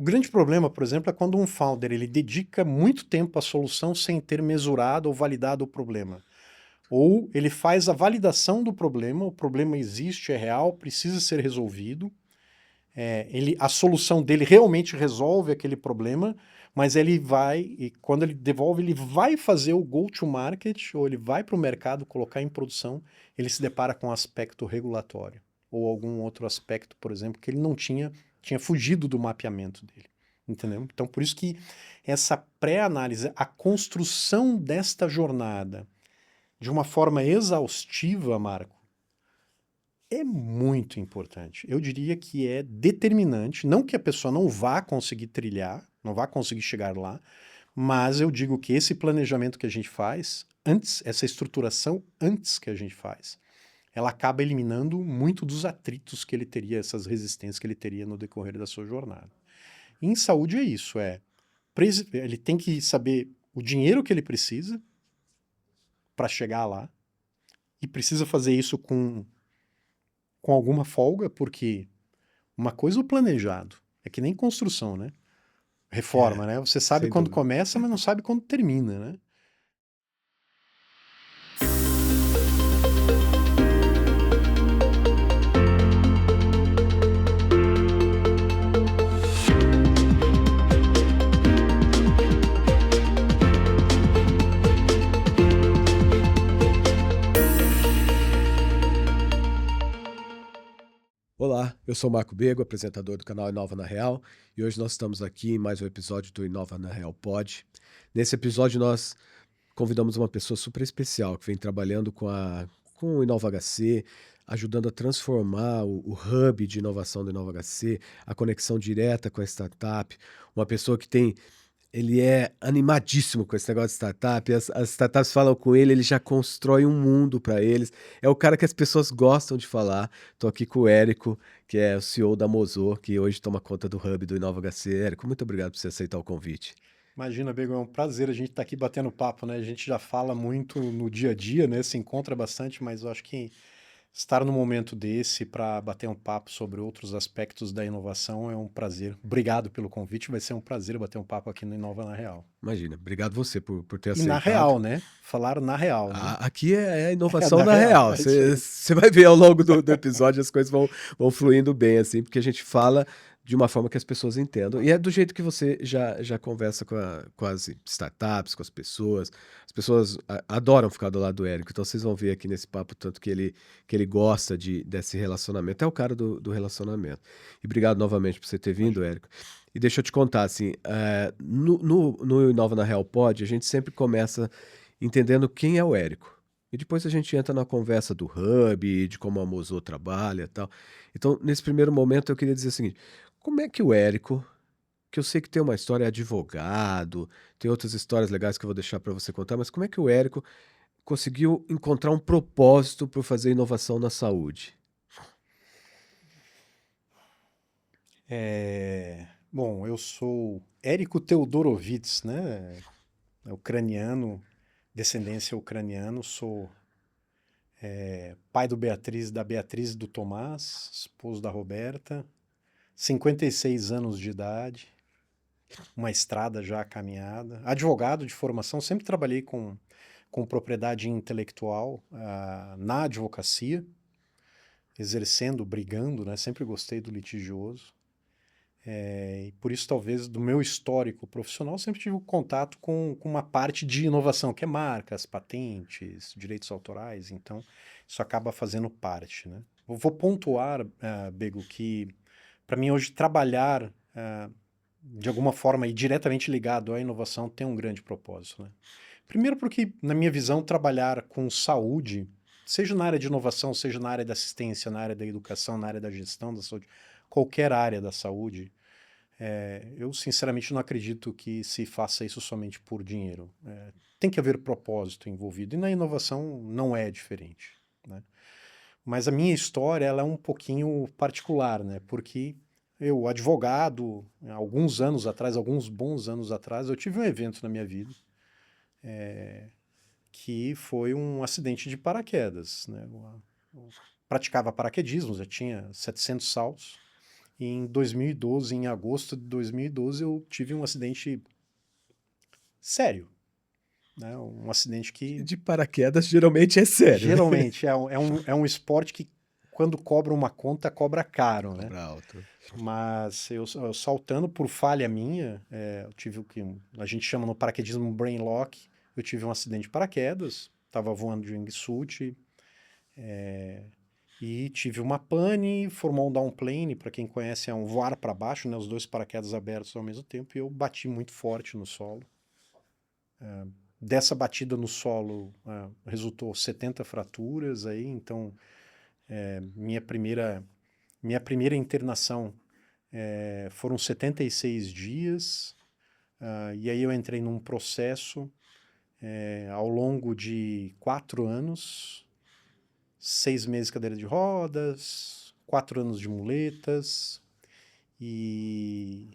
O grande problema, por exemplo, é quando um founder ele dedica muito tempo à solução sem ter mesurado ou validado o problema. Ou ele faz a validação do problema, o problema existe, é real, precisa ser resolvido. A solução dele realmente resolve aquele problema, mas ele vai, e quando ele devolve, ele vai fazer o go-to-market, ou ele vai para o mercado colocar em produção, ele se depara com um aspecto regulatório, ou algum outro aspecto, por exemplo, que ele não tinha fugido do mapeamento dele. Entendeu? Então, por isso que essa pré-análise, a construção desta jornada de uma forma exaustiva, Marco, é muito importante. Eu diria que é determinante, não que a pessoa não vá conseguir trilhar, não vá conseguir chegar lá, mas eu digo que esse planejamento que a gente faz, antes, essa estruturação antes que a gente faz, ela acaba eliminando muito dos atritos que ele teria, essas resistências que ele teria no decorrer da sua jornada. E em saúde é isso, ele tem que saber o dinheiro que ele precisa para chegar lá, e precisa fazer isso com alguma folga, porque uma coisa é o planejado, é que nem construção, né? É, Reforma, né? Você sabe sem quando dúvida. começa, mas não sabe quando termina, né? Olá, eu sou o Marco Bego, apresentador do canal Inova na Real, e hoje nós estamos aqui em mais um episódio do Inova na Real Pod. Nesse episódio nós convidamos uma pessoa super especial que vem trabalhando com o Inova HC, ajudando a transformar o hub de inovação do Inova HC, a conexão direta com a startup, uma pessoa que tem ele é animadíssimo com esse negócio de startup. As startups falam com ele já constrói um mundo para eles. É o cara que as pessoas gostam de falar. Estou aqui com o Érico, que é o CEO da Mozo, que hoje toma conta do hub do Inova HC. Érico, muito obrigado por você aceitar o convite. Imagina, Bego, é um prazer a gente estar aqui batendo papo, né? A gente já fala muito no dia a dia, né? Se encontra bastante, mas eu acho que estar num momento desse para bater um papo sobre outros aspectos da inovação é um prazer. Obrigado pelo convite, vai ser um prazer bater um papo aqui no Inova na Real. Imagina, obrigado você por ter E na aceitado. real, né? Falar na real, né? Aqui é a É inovação na na real, real. é isso aí. Você vai ver ao longo do episódio as coisas vão fluindo bem, assim, porque a gente fala de uma forma que as pessoas entendam. E é do jeito que você já conversa com as startups, com as pessoas. As pessoas adoram ficar do lado do Érico. Então vocês vão ver aqui nesse papo tanto que ele gosta desse relacionamento. É o cara do relacionamento. E obrigado novamente por você ter vindo, Imagina. Érico. E deixa eu te contar, assim, no Inova na Real Pod, a gente sempre começa entendendo quem é o Érico. E depois a gente entra na conversa do Hub, de como a Mozo trabalha e tal. Então, nesse primeiro momento, eu queria dizer o seguinte: como é que o Érico, que eu sei que tem uma história, é advogado, tem outras histórias legais que eu vou deixar para você contar, mas como é que o Érico conseguiu encontrar um propósito para fazer inovação na saúde? Bom, eu sou Érico Teodorovitz, né? É ucraniano, descendência ucraniana, sou pai da Beatriz e do Tomás, esposo da Roberta, 56 anos de idade, uma estrada já caminhada, advogado de formação, sempre trabalhei com propriedade intelectual na advocacia, exercendo, brigando, né? Sempre gostei do litigioso. E por isso, talvez, do meu histórico profissional, sempre tive contato com uma parte de inovação, que é marcas, patentes, direitos autorais, então isso acaba fazendo parte, né? Eu vou pontuar, Bego, que para mim hoje trabalhar de alguma forma e diretamente ligado à inovação tem um grande propósito, né? Primeiro porque, na minha visão, trabalhar com saúde, seja na área de inovação, seja na área da assistência, na área da educação, na área da gestão da saúde, qualquer área da saúde, eu sinceramente não acredito que se faça isso somente por dinheiro. Tem que haver propósito envolvido, e na inovação não é diferente, né? Mas a minha história ela é um pouquinho particular, né? Porque eu, advogado, alguns bons anos atrás, eu tive um evento na minha vida que foi um acidente de paraquedas, né? Eu praticava paraquedismo, já tinha 700 saltos, E em 2012, em agosto de 2012, eu tive um acidente sério, né? Um acidente que De paraquedas geralmente é sério, né? geralmente é um esporte que, quando cobra uma conta, cobra caro, né? Cobra alto. Mas eu saltando por falha minha, eu tive o que a gente chama no paraquedismo brain lock. Eu tive um acidente de paraquedas, estava voando de wingsuit, e tive uma pane, formou um downplane. Para quem conhece, é um voar para baixo, né? Os dois paraquedas abertos ao mesmo tempo, e eu bati muito forte no solo. Dessa batida no solo, resultou 70 fraturas aí. Então, minha primeira internação, foram 76 dias. E aí eu entrei num processo, ao longo de 4 anos, 6 meses cadeira de rodas, 4 anos de muletas. E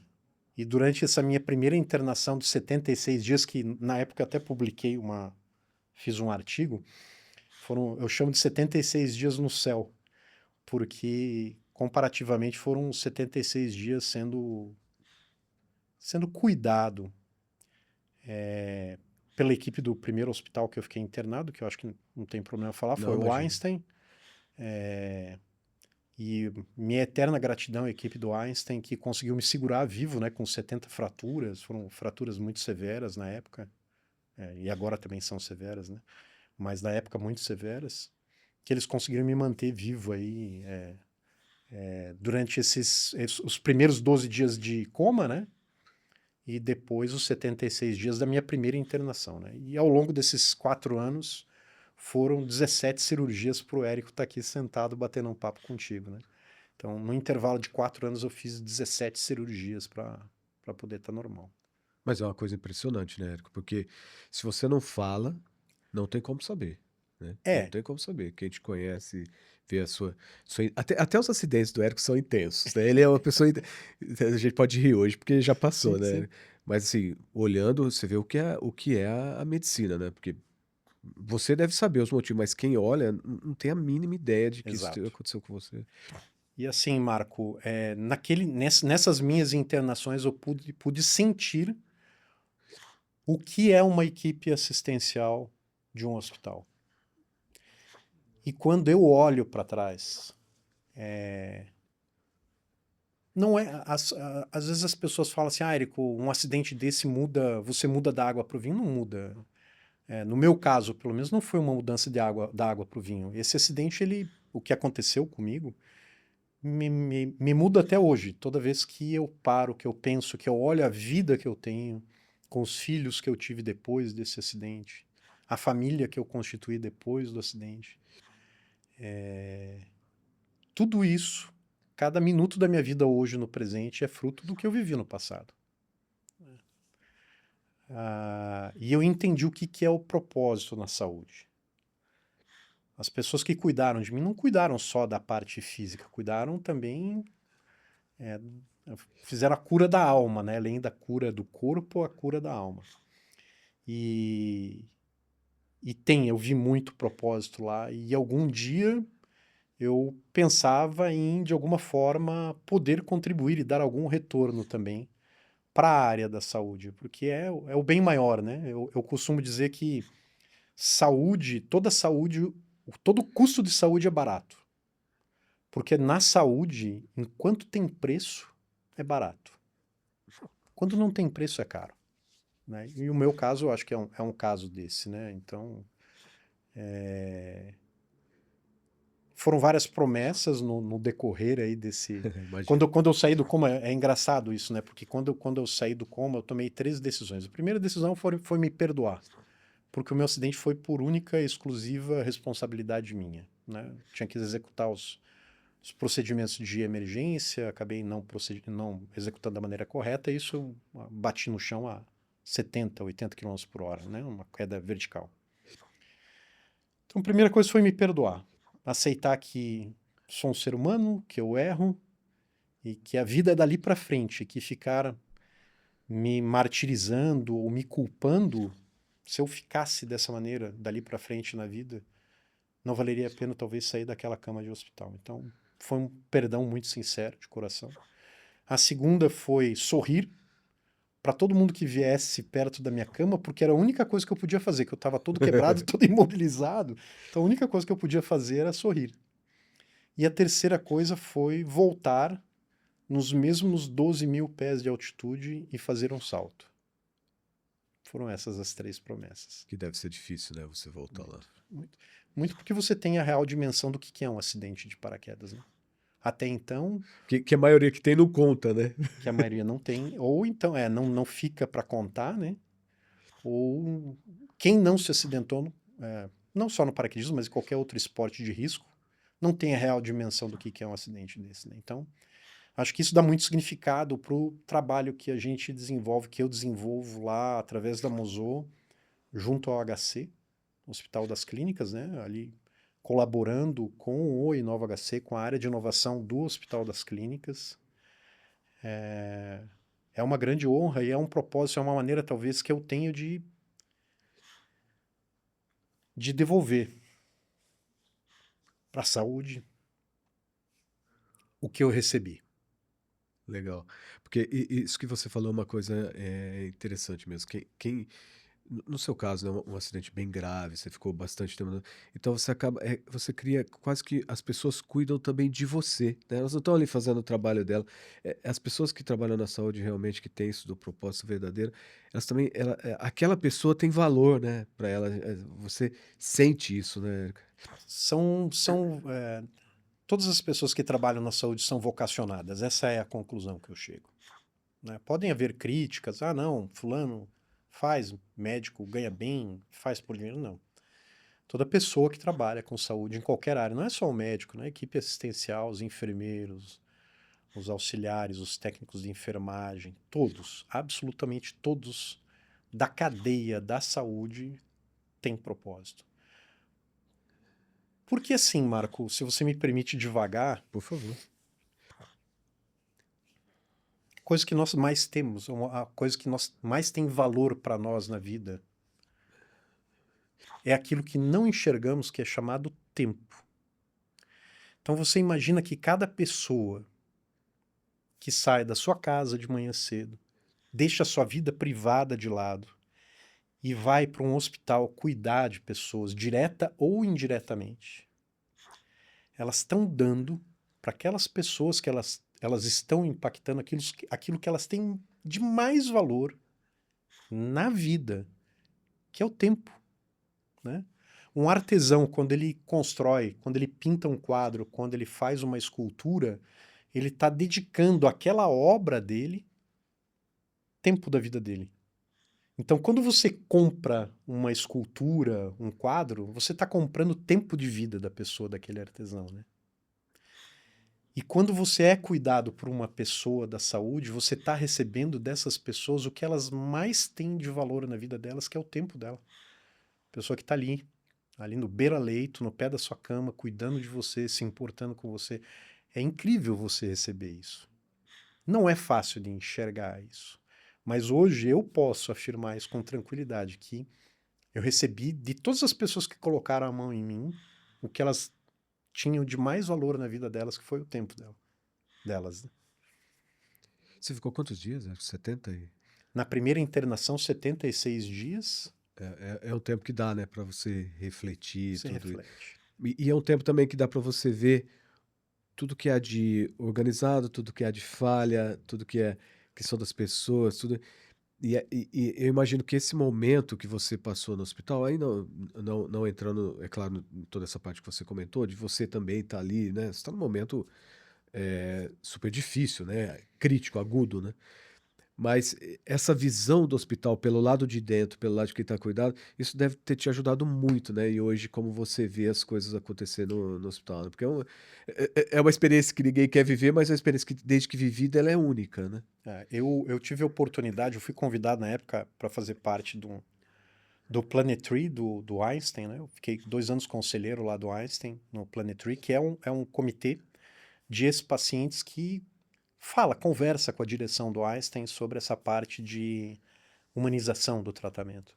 durante essa minha primeira internação de 76 dias, que na época eu até fiz um artigo, eu chamo de 76 dias no céu, porque comparativamente foram 76 dias sendo cuidado pela equipe do primeiro hospital que eu fiquei internado, que eu acho que não tem problema falar, Não, foi o imagina. Einstein. E minha eterna gratidão à equipe do Einstein, que conseguiu me segurar vivo, né, com 70 fraturas. Foram fraturas muito severas na época, e agora também são severas, né? Mas na época muito severas, que eles conseguiram me manter vivo aí, durante os primeiros 12 dias de coma, né? E depois os 76 dias da minha primeira internação, né? E ao longo desses 4 anos, foram 17 cirurgias para o Érico estar aqui sentado batendo um papo contigo, né? Então, no intervalo de 4 anos, eu fiz 17 cirurgias para poder estar normal. Mas é uma coisa impressionante, né, Érico? Porque se você não fala, não tem como saber, né? Não É, tem como saber. Quem te conhece, vê até os acidentes do Érico são intensos, né? Ele é uma pessoa. A gente pode rir hoje porque já passou, sim, sim. né? Mas assim, olhando, você vê o que é a medicina, né? Porque você deve saber os motivos, mas quem olha não tem a mínima ideia de que isso Exato. aconteceu com você. E assim, Marco, nessas minhas internações, eu pude sentir o que é uma equipe assistencial de um hospital. E quando eu olho para trás, não é. Às vezes as pessoas falam assim, Érico, um acidente desse você muda da água para o vinho? Não muda. No meu caso, pelo menos, não foi uma mudança da água para o vinho. Esse acidente, o que aconteceu comigo, me muda até hoje. Toda vez que eu paro, que eu penso, que eu olho a vida que eu tenho, com os filhos que eu tive depois desse acidente, a família que eu constituí depois do acidente, tudo isso, cada minuto da minha vida hoje no presente é fruto do que eu vivi no passado. E eu entendi o que é o propósito na saúde. As pessoas que cuidaram de mim não cuidaram só da parte física, cuidaram também, fizeram a cura da alma, né? Além da cura do corpo, a cura da alma. E, eu vi muito propósito lá, e algum dia eu pensava em, de alguma forma, poder contribuir e dar algum retorno também para a área da saúde, porque é o bem maior, né? Eu costumo dizer que todo custo de saúde é barato. Porque na saúde, enquanto tem preço, é barato. Quando não tem preço, é caro. Né? E o meu caso, eu acho que é um caso desse, né? Então, foram várias promessas no decorrer aí desse... Imagina. Quando eu saí do coma, é engraçado isso, né? Porque quando eu saí do coma, eu tomei 3 decisões. A primeira decisão foi me perdoar, porque o meu acidente foi por única e exclusiva responsabilidade minha, né? Tinha que executar os procedimentos de emergência, acabei não executando da maneira correta, e isso eu bati no chão a 70, 80 km por hora, né? Uma queda vertical. Então, a primeira coisa foi me perdoar, aceitar que sou um ser humano, que eu erro, e que a vida é dali para frente, que ficar me martirizando ou me culpando, se eu ficasse dessa maneira dali para frente na vida, não valeria a pena talvez sair daquela cama de hospital. Então, foi um perdão muito sincero, de coração. A segunda foi sorrir para todo mundo que viesse perto da minha cama, porque era a única coisa que eu podia fazer, que eu estava todo quebrado, todo imobilizado. Então a única coisa que eu podia fazer era sorrir. E a terceira coisa foi voltar nos mesmos 12.000 pés de altitude e fazer um salto. Foram essas as 3 promessas. Que deve ser difícil, né? Você voltar lá. Muito, muito porque você tem a real dimensão do que é um acidente de paraquedas, né? Até então, Que a maioria que tem não conta, né? que a maioria não tem, ou então não fica para contar, né? Ou quem não se acidentou, não só no paraquedismo, mas em qualquer outro esporte de risco, não tem a real dimensão do que é um acidente desse, né? Então, acho que isso dá muito significado para o trabalho que a gente desenvolve, que eu desenvolvo lá através da Mosô, junto ao HC, Hospital das Clínicas, né? Ali colaborando com o Inova HC, com a área de inovação do Hospital das Clínicas. É uma grande honra e é um propósito, é uma maneira talvez que eu tenho de devolver para a saúde o que eu recebi. Legal. Porque isso que você falou é uma coisa interessante mesmo. No seu caso, né, um acidente bem grave, você ficou bastante tempo. Então você acaba, você cria quase que as pessoas cuidam também de você, né? Elas não estão ali fazendo o trabalho dela. As pessoas que trabalham na saúde realmente que têm isso do propósito verdadeiro, elas também, aquela pessoa tem valor, né? Para ela, você sente isso, né? Todas as pessoas que trabalham na saúde são vocacionadas. Essa é a conclusão que eu chego, né? Podem haver críticas. Ah, não, fulano faz, médico ganha bem, faz por dinheiro. Não. Toda pessoa que trabalha com saúde em qualquer área, não é só o médico, né? A equipe assistencial, os enfermeiros, os auxiliares, os técnicos de enfermagem, todos, absolutamente todos da cadeia da saúde têm propósito. Porque assim, Marco, se você me permite devagar, Por favor. coisa que nós mais temos, a coisa que mais tem valor para nós na vida, é aquilo que não enxergamos, que é chamado tempo. Então você imagina que cada pessoa que sai da sua casa de manhã cedo, deixa a sua vida privada de lado e vai para um hospital cuidar de pessoas, direta ou indiretamente, elas estão dando para aquelas pessoas que elas estão impactando aquilo que elas têm de mais valor na vida, que é o tempo, né? Um artesão, quando ele constrói, quando ele pinta um quadro, quando ele faz uma escultura, ele está dedicando àquela obra dele tempo da vida dele. Então, quando você compra uma escultura, um quadro, você está comprando tempo de vida da pessoa, daquele artesão, né? E quando você é cuidado por uma pessoa da saúde, você está recebendo dessas pessoas o que elas mais têm de valor na vida delas, que é o tempo dela. Pessoa que está ali no beira-leito, no pé da sua cama, cuidando de você, se importando com você. É incrível você receber isso. Não é fácil de enxergar isso. Mas hoje eu posso afirmar isso com tranquilidade, que eu recebi de todas as pessoas que colocaram a mão em mim, o que elas tinham de mais valor na vida delas, que foi o tempo delas. Né? Você ficou quantos dias? 70 Na primeira internação, 76 dias, é um tempo que dá, né, para você refletir você tudo. reflete. E é um tempo também que dá para você ver tudo que há de organizado, tudo que há de falha, tudo que é questão das pessoas, tudo. E eu imagino que esse momento que você passou no hospital, aí não entrando, é claro, em toda essa parte que você comentou, de você também estar ali, né? Você está num momento super difícil, né? Crítico, agudo, né? Mas essa visão do hospital pelo lado de dentro, pelo lado de quem está cuidado, isso deve ter te ajudado muito, né? E hoje, como você vê as coisas acontecendo no hospital, né? Porque é uma experiência que ninguém quer viver, mas é uma experiência que, desde que vivida, ela é única, né? Eu tive a oportunidade, eu fui convidado na época para fazer parte do Planetary do Einstein, né? Eu fiquei 2 anos conselheiro lá do Einstein, no Planetary, que é um comitê de ex-pacientes que conversa com a direção do Einstein sobre essa parte de humanização do tratamento.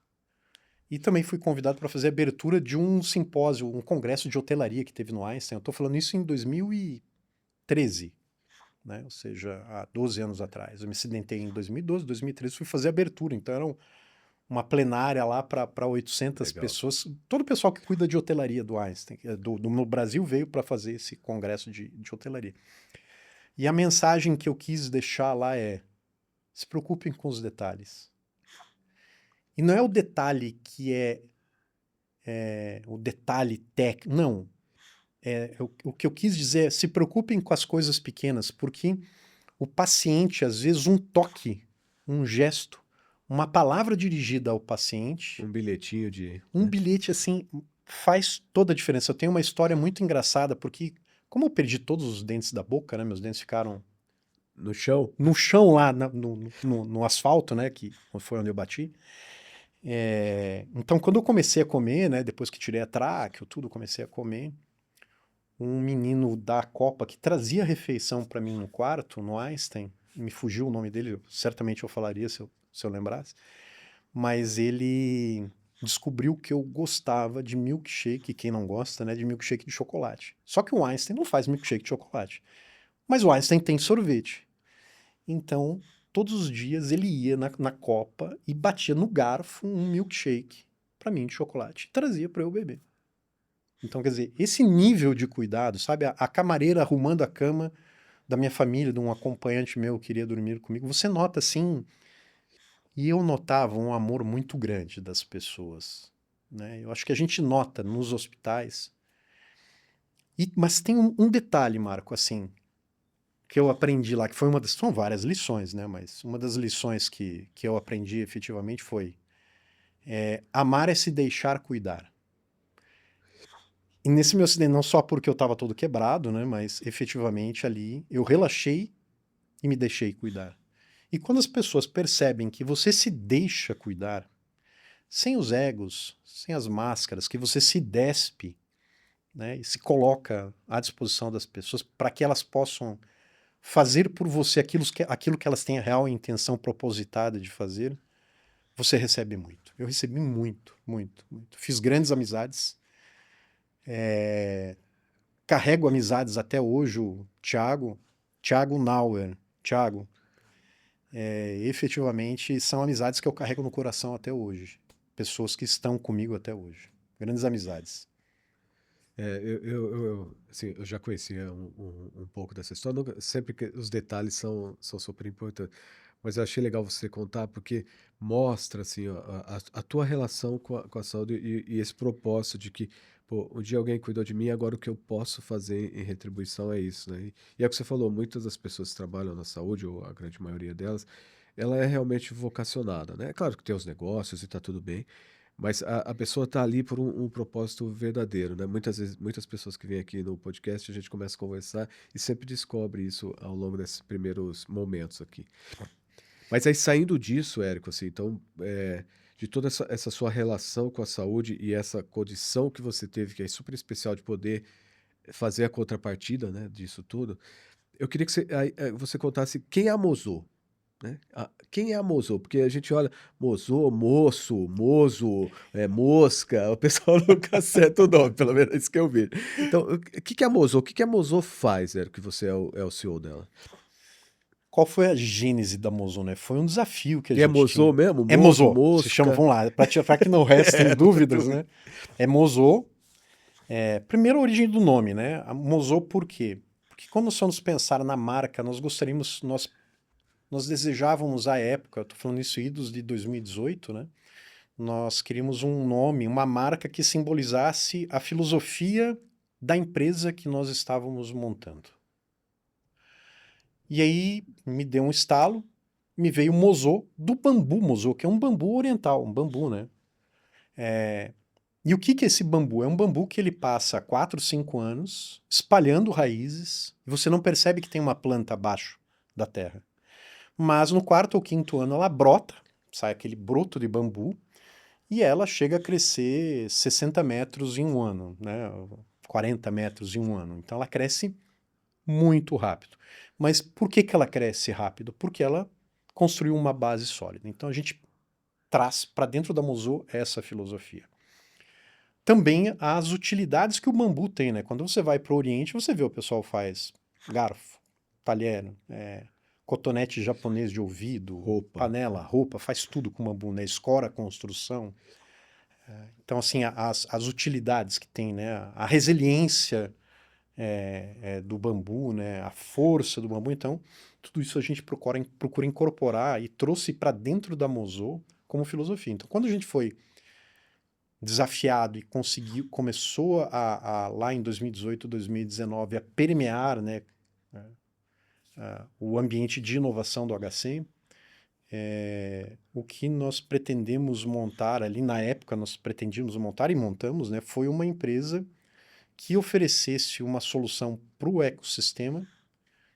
E também fui convidado para fazer a abertura de um simpósio, um congresso de hotelaria que teve no Einstein. Eu estou falando isso em 2013. né? Ou seja, há 12 anos atrás. Eu me acidentei em 2012, 2013, fui fazer abertura. Então era uma plenária lá para 800 Legal. pessoas. Todo o pessoal que cuida de hotelaria do Einstein, no Brasil, veio para fazer esse congresso de hotelaria. E a mensagem que eu quis deixar lá é: se preocupem com os detalhes. E não é o detalhe que é o detalhe técnico, não. O que eu quis dizer é: se preocupem com as coisas pequenas, porque o paciente, às vezes, um toque, um gesto, uma palavra dirigida ao paciente, Um bilhetinho de... um bilhete assim, faz toda a diferença. Eu tenho uma história muito engraçada, porque como eu perdi todos os dentes da boca, né, meus dentes ficaram No chão? no chão lá, no asfalto, né, que foi onde eu bati. Então, quando eu comecei a comer, né, depois que tirei a tráqueo, tudo, comecei a comer, um menino da Copa que trazia refeição para mim no quarto, no Einstein, me fugiu o nome dele, certamente eu falaria se eu lembrasse, mas ele descobriu que eu gostava de milkshake, quem não gosta, né, de milkshake de chocolate. Só que o Einstein não faz milkshake de chocolate, mas o Einstein tem sorvete. Então, todos os dias ele ia na Copa e batia no garfo um milkshake para mim de chocolate e trazia para eu beber. Então, quer dizer, esse nível de cuidado, sabe? A camareira arrumando a cama da minha família, de um acompanhante meu que queria dormir comigo, você nota assim. E eu notava um amor muito grande das pessoas, né? Eu acho que a gente nota nos hospitais. Mas tem um detalhe, Marco, assim, que eu aprendi lá, que foi uma das... São várias lições, né? Mas uma das lições que eu aprendi efetivamente foi amar é se deixar cuidar. E nesse meu acidente, não só porque eu estava todo quebrado, né? Mas efetivamente ali eu relaxei e me deixei cuidar. E quando as pessoas percebem que você se deixa cuidar, sem os egos, sem as máscaras, que você se despe, né? E se coloca à disposição das pessoas para que elas possam fazer por você aquilo que elas têm a real intenção propositada de fazer, você recebe muito. Eu recebi muito, muito, muito. Fiz grandes amizades, carrego amizades até hoje. O Thiago Nauer, Thiago, efetivamente são amizades que eu carrego no coração até hoje. Pessoas que estão comigo até hoje. Grandes amizades. Assim, eu já conhecia um pouco dessa história, sempre que os detalhes são super importantes, mas eu achei legal você contar porque mostra assim, ó, a tua relação com a saúde e esse propósito de que, pô, um dia alguém cuidou de mim, agora o que eu posso fazer em retribuição é isso, né? E é o que você falou, muitas das pessoas que trabalham na saúde, ou a grande maioria delas, ela é realmente vocacionada, né? É claro que tem os negócios e tá tudo bem, mas a pessoa está ali por um propósito verdadeiro, né? Muitas vezes, muitas pessoas que vêm aqui no podcast, a gente começa a conversar e sempre descobre isso ao longo desses primeiros momentos aqui. Mas aí saindo disso, Érico, assim, então, de toda essa sua relação com a saúde e essa condição que você teve, que é super especial de poder fazer a contrapartida, né, disso tudo, eu queria que você contasse quem é a Mozô, né? Quem é a Mozô? Porque a gente olha Mozô, moço, mozo, mosca, o pessoal nunca acerta o nome, pelo menos é isso que eu vejo. Então, o que é a Mozô? O que a Mozô faz, Érico, que você é o CEO dela? Qual foi a gênese da Mozo, né? Foi um desafio que a E é gente Mozô tinha. mesmo? É Mozo, Mozo, se chama, mosca? vamos lá, para que não restem Não dúvidas, tem né? É Mozo. Primeiro a origem do nome, né? A Mozo por quê? Porque quando nós fomos pensar na marca, nós desejávamos à época, eu tô falando isso idos de 2018, né? Nós queríamos um nome, uma marca que simbolizasse a filosofia da empresa que nós estávamos montando. E aí me deu um estalo, me veio o Mozô, do bambu Mozô, que é um bambu oriental, um bambu, né? E o que é esse bambu? É um bambu que ele passa 4, 5 anos espalhando raízes e você não percebe que tem uma planta abaixo da terra. Mas no quarto ou quinto ano ela brota, sai aquele broto de bambu e ela chega a crescer 60 metros em um ano, né? 40 metros em um ano. Então ela cresce muito rápido. Mas por que ela cresce rápido? Porque ela construiu uma base sólida. Então a gente traz para dentro da Mozô essa filosofia. Também as utilidades que o bambu tem, né? Quando você vai para o Oriente, você vê o pessoal faz garfo, talher, cotonete japonês de ouvido, Roupa. panela, roupa, faz tudo com bambu, né? Escora a construção. Então, assim, as utilidades que tem, né? A resiliência do bambu, né? A força do bambu. Então, tudo isso a gente procura incorporar e trouxe para dentro da Mosô como filosofia. Então, quando a gente foi desafiado e começou lá em 2018, 2019, a permear, né, o ambiente de inovação do HC, o que nós pretendemos montar ali, na época nós pretendíamos montar e montamos, né, foi uma empresa que oferecesse uma solução para o ecossistema,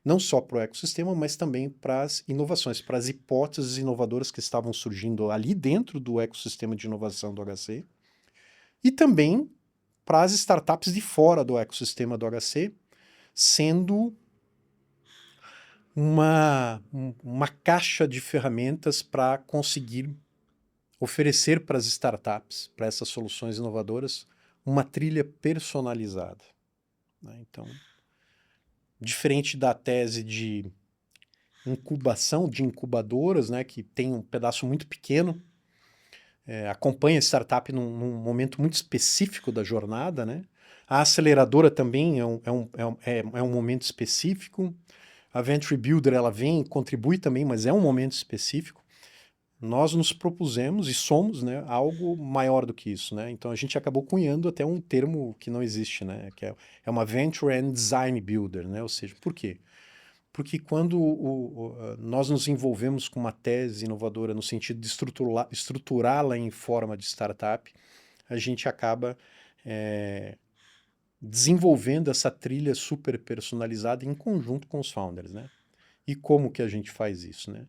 não só para o ecossistema, mas também para as inovações, para as hipóteses inovadoras que estavam surgindo ali dentro do ecossistema de inovação do HC, e também para as startups de fora do ecossistema do HC, sendo uma caixa de ferramentas para conseguir oferecer para as startups, para essas soluções inovadoras, uma trilha personalizada, né? Então, diferente da tese de incubação, de incubadoras, né, que tem um pedaço muito pequeno, acompanha a startup num momento muito específico da jornada, né? A aceleradora também é um momento específico. A Venture Builder, ela vem, contribui também, mas é um momento específico. Nós nos propusemos e somos, né, algo maior do que isso, né? Então a gente acabou cunhando até um termo que não existe, né? Que é uma Venture and Design Builder, né? Ou seja, por quê? Porque quando nós nos envolvemos com uma tese inovadora no sentido de estruturá-la em forma de startup, a gente acaba desenvolvendo essa trilha super personalizada em conjunto com os founders, né? E como que a gente faz isso, né?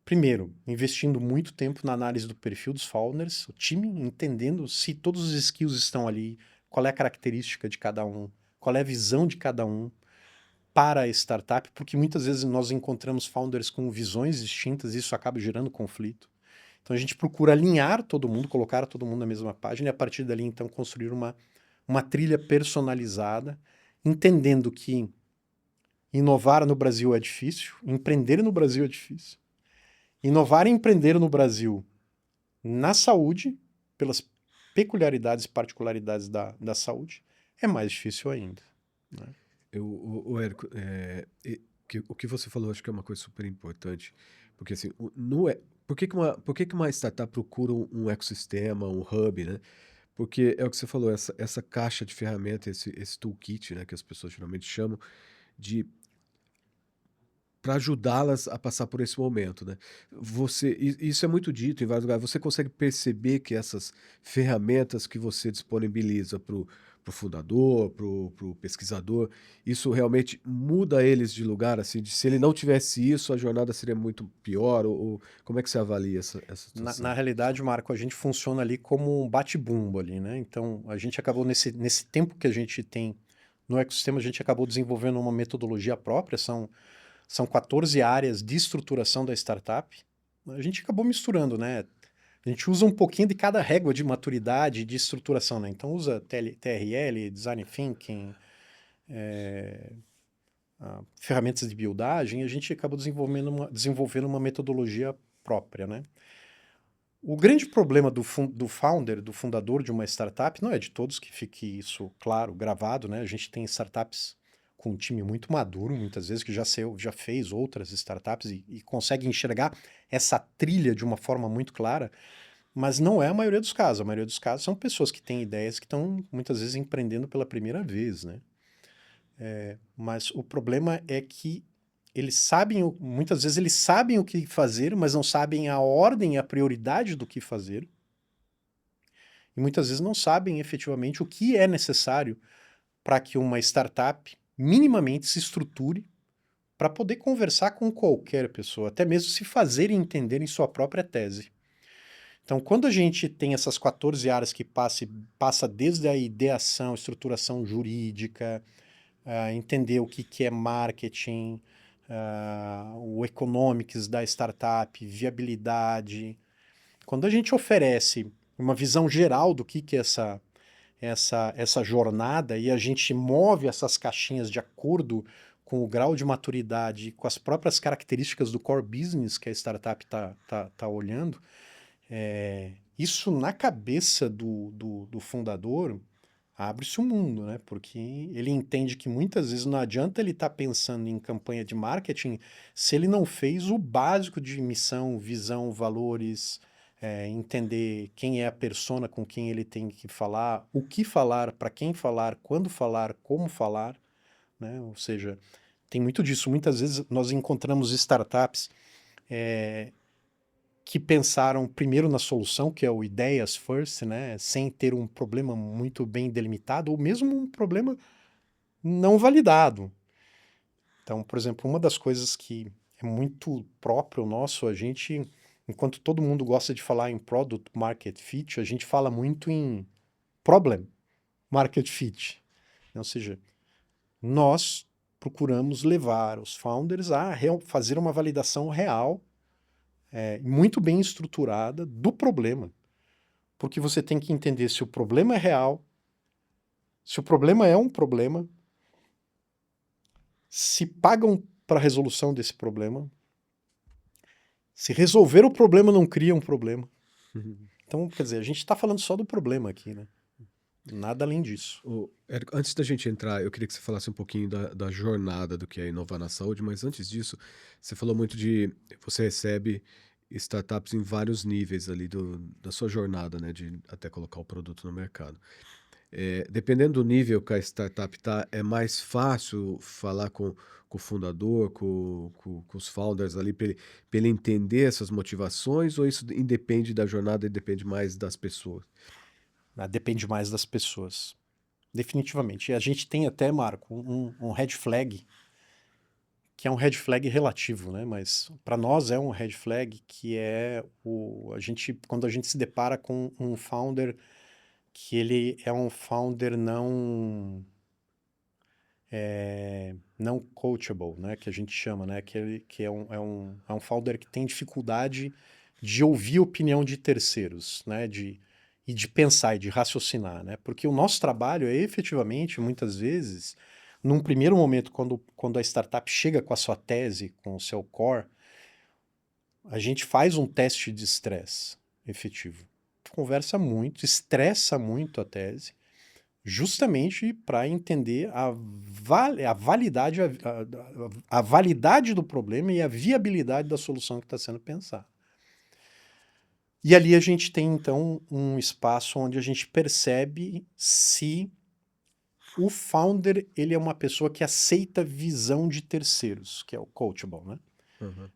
Primeiro, investindo muito tempo na análise do perfil dos founders, o time entendendo se todos os skills estão ali, qual é a característica de cada um, qual é a visão de cada um para a startup, porque muitas vezes nós encontramos founders com visões distintas e isso acaba gerando conflito. Então a gente procura alinhar todo mundo, colocar todo mundo na mesma página e a partir dali então construir uma trilha personalizada, entendendo que inovar no Brasil é difícil, empreender no Brasil é difícil. Inovar e empreender no Brasil na saúde, pelas peculiaridades e particularidades da saúde, é mais difícil ainda, né? Érico, o que você falou acho que é uma coisa super importante, porque assim, por que que uma startup procura um ecossistema, um hub, né? Porque é o que você falou, essa caixa de ferramenta, esse toolkit, né, que as pessoas geralmente chamam, de para ajudá-las a passar por esse momento, né? Isso é muito dito em vários lugares. Você consegue perceber que essas ferramentas que você disponibiliza para o fundador, para o pesquisador, isso realmente muda eles de lugar, assim, se ele não tivesse isso, a jornada seria muito pior, ou como é que você avalia essa Na situação? realidade, Marco, a gente funciona ali como um bate-bumbo ali, né? Então, a gente acabou nesse tempo que a gente tem no ecossistema, a gente acabou desenvolvendo uma metodologia própria, são 14 áreas de estruturação da startup. A gente acabou misturando, né? A gente usa um pouquinho de cada régua de maturidade de estruturação, né? Então usa TRL, Design Thinking, ferramentas de buildagem, e a gente acabou desenvolvendo uma metodologia própria, né? O grande problema do founder, do fundador de uma startup, não é de todos, que fique isso claro, gravado, né? A gente tem startups com um time muito maduro, muitas vezes, que já fez outras startups e consegue enxergar essa trilha de uma forma muito clara, mas não é a maioria dos casos. A maioria dos casos são pessoas que têm ideias que estão, muitas vezes, empreendendo pela primeira vez, né? Mas o problema é que eles sabem, muitas vezes eles sabem o que fazer, mas não sabem a ordem e a prioridade do que fazer. E muitas vezes não sabem efetivamente o que é necessário para que uma startup minimamente se estruture para poder conversar com qualquer pessoa, até mesmo se fazer entender em sua própria tese. Então, quando a gente tem essas 14 áreas que passa desde a ideação, estruturação jurídica, entender o que é marketing, o economics da startup, viabilidade. Quando a gente oferece uma visão geral do que é essa jornada e a gente move essas caixinhas de acordo com o grau de maturidade, com as próprias características do core business que a startup tá olhando, isso na cabeça do fundador abre-se um mundo, né? Porque ele entende que muitas vezes não adianta ele estar pensando em campanha de marketing se ele não fez o básico de missão, visão, valores, entender quem é a persona com quem ele tem que falar, o que falar, para quem falar, quando falar, como falar, né? Ou seja, tem muito disso. Muitas vezes nós encontramos startups que pensaram primeiro na solução, que é o ideias first, né? Sem ter um problema muito bem delimitado, ou mesmo um problema não validado. Então, por exemplo, uma das coisas que é muito próprio nosso, a gente, enquanto todo mundo gosta de falar em product market fit, a gente fala muito em problem market fit. Ou seja, nós procuramos levar os founders a fazer uma validação real, muito bem estruturada do problema. Porque você tem que entender se o problema é real, se o problema é um problema, se pagam para a resolução desse problema, se resolver o problema não cria um problema. Então, quer dizer, a gente está falando só do problema aqui, né? Nada além disso. Érico, antes da gente entrar, eu queria que você falasse um pouquinho da jornada do que é inovar na saúde, mas antes disso, você falou muito de você recebe startups em vários níveis ali da sua jornada, né, de até colocar o produto no mercado. Dependendo do nível que a startup está, é mais fácil falar com o fundador, com os founders ali, para ele entender essas motivações, ou isso independe da jornada e depende mais das pessoas? Depende mais das pessoas. Definitivamente. E a gente tem até, Marco, um red flag, que é um red flag relativo, né? Mas para nós é um red flag que é quando a gente se depara com um founder que ele é um founder não coachable, né? Que a gente chama, né? Que é um founder que tem dificuldade de ouvir a opinião de terceiros, né? E de pensar e de raciocinar, né? Porque o nosso trabalho é efetivamente, muitas vezes, num primeiro momento, quando a startup chega com a sua tese, com o seu core, a gente faz um teste de estresse efetivo. Conversa muito, estressa muito a tese, justamente para entender a validade, a validade do problema e a viabilidade da solução que está sendo pensada. E ali a gente tem, então, um espaço onde a gente percebe se o founder ele é uma pessoa que aceita visão de terceiros, que é o coachable, né? Uhum.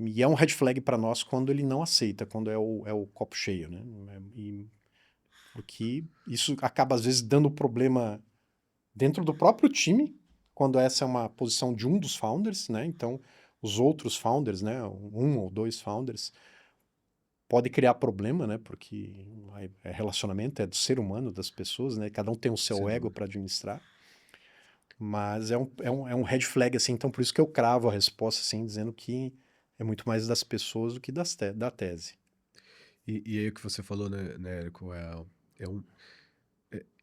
E é um red flag para nós quando ele não aceita, quando é o copo cheio, né? Porque isso acaba, às vezes, dando problema dentro do próprio time, quando essa é uma posição de um dos founders, né? Então, os outros founders, né? Um ou dois founders, pode criar problema, né? Porque relacionamento é do ser humano, das pessoas, né? Cada um tem o seu Sem ego dúvida. para administrar. Mas é um red flag, assim. Então, por isso que eu cravo a resposta, assim, dizendo que é muito mais das pessoas do que da tese. E aí o que você falou, né, Érico,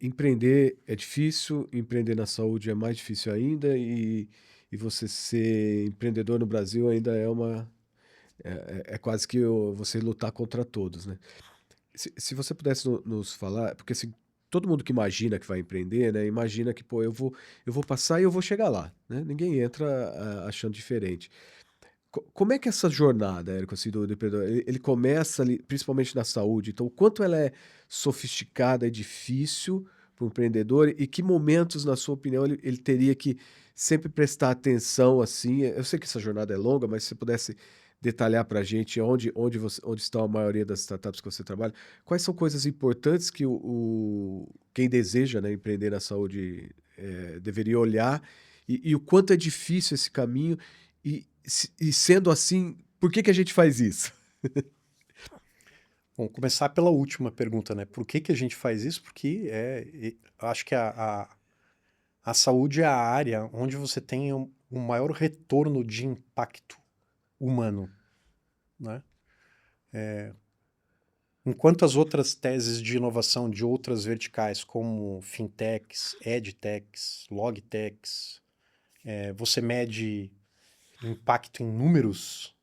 empreender é difícil, empreender na saúde é mais difícil ainda, e você ser empreendedor no Brasil ainda é quase que você lutar contra todos, né? Se você pudesse nos falar, porque assim, todo mundo que imagina que vai empreender, né, imagina que, pô, eu vou passar e eu vou chegar lá, né? Ninguém entra achando diferente. Como é que é essa jornada, Érico, assim, do empreendedor, ele começa ali, principalmente na saúde, então o quanto ela é sofisticada e difícil para o empreendedor, e que momentos, na sua opinião, ele teria que sempre prestar atenção, assim, eu sei que essa jornada é longa, mas se você pudesse detalhar para a gente onde estão a maioria das startups que você trabalha, quais são coisas importantes que quem deseja, né, empreender na saúde deveria olhar, e o quanto é difícil esse caminho, e sendo assim, por que a gente faz isso? Vamos começar pela última pergunta, né? Por que a gente faz isso? Porque acho que a saúde é a área onde você tem um maior retorno de impacto humano, né? Enquanto as outras teses de inovação de outras verticais, como fintechs, edtechs, logtechs, você mede impacto em números,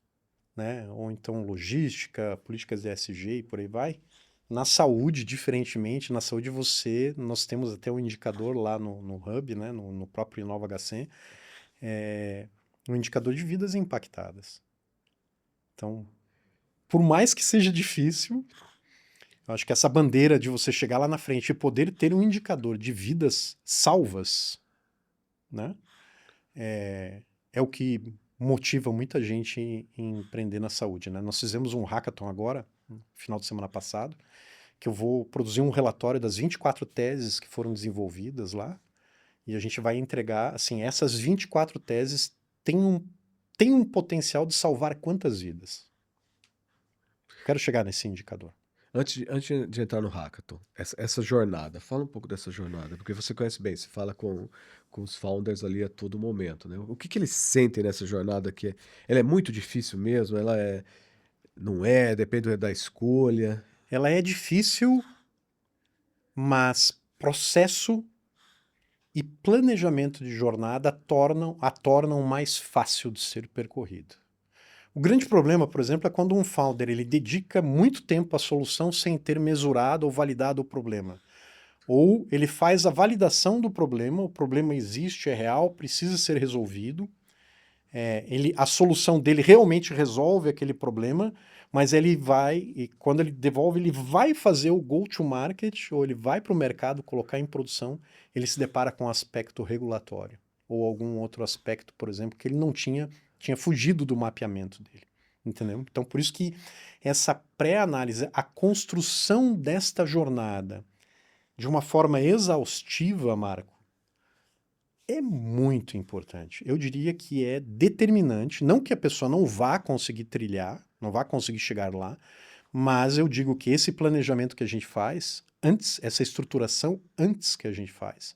né? Ou então logística, políticas ESG e por aí vai. Na saúde, diferentemente, na saúde nós temos até um indicador lá no Hub, né? No próprio Inova HC, um indicador de vidas impactadas. Então, por mais que seja difícil, eu acho que essa bandeira de você chegar lá na frente e poder ter um indicador de vidas salvas, né? É o que motiva muita gente em empreender na saúde, né? Nós fizemos um hackathon agora, no final de semana passado, que eu vou produzir um relatório das 24 teses que foram desenvolvidas lá, e a gente vai entregar, assim, essas 24 teses têm um potencial de salvar quantas vidas? Quero chegar nesse indicador. Antes de entrar no hackathon, essa jornada, fala um pouco dessa jornada, porque você conhece bem, você fala com os founders ali a todo momento, né? O que que eles sentem nessa jornada ela é muito difícil mesmo, não é, depende da escolha. Ela é difícil, mas processo e planejamento de jornada a tornam mais fácil de ser percorrida. O grande problema, por exemplo, é quando um founder ele dedica muito tempo à solução sem ter mesurado ou validado o problema. Ou ele faz a validação do problema, o problema existe, é real, precisa ser resolvido, a solução dele realmente resolve aquele problema, mas ele vai, e quando ele devolve, ele vai fazer o go-to-market, ou ele vai para o mercado colocar em produção, ele se depara com um aspecto regulatório, ou algum outro aspecto, por exemplo, que ele não tinha fugido do mapeamento dele. Entendeu? Então, por isso que essa pré-análise, a construção desta jornada de uma forma exaustiva, Marco, é muito importante. Eu diria que é determinante, não que a pessoa não vá conseguir trilhar, não vá conseguir chegar lá, mas eu digo que esse planejamento que a gente faz, antes, essa estruturação antes que a gente faz,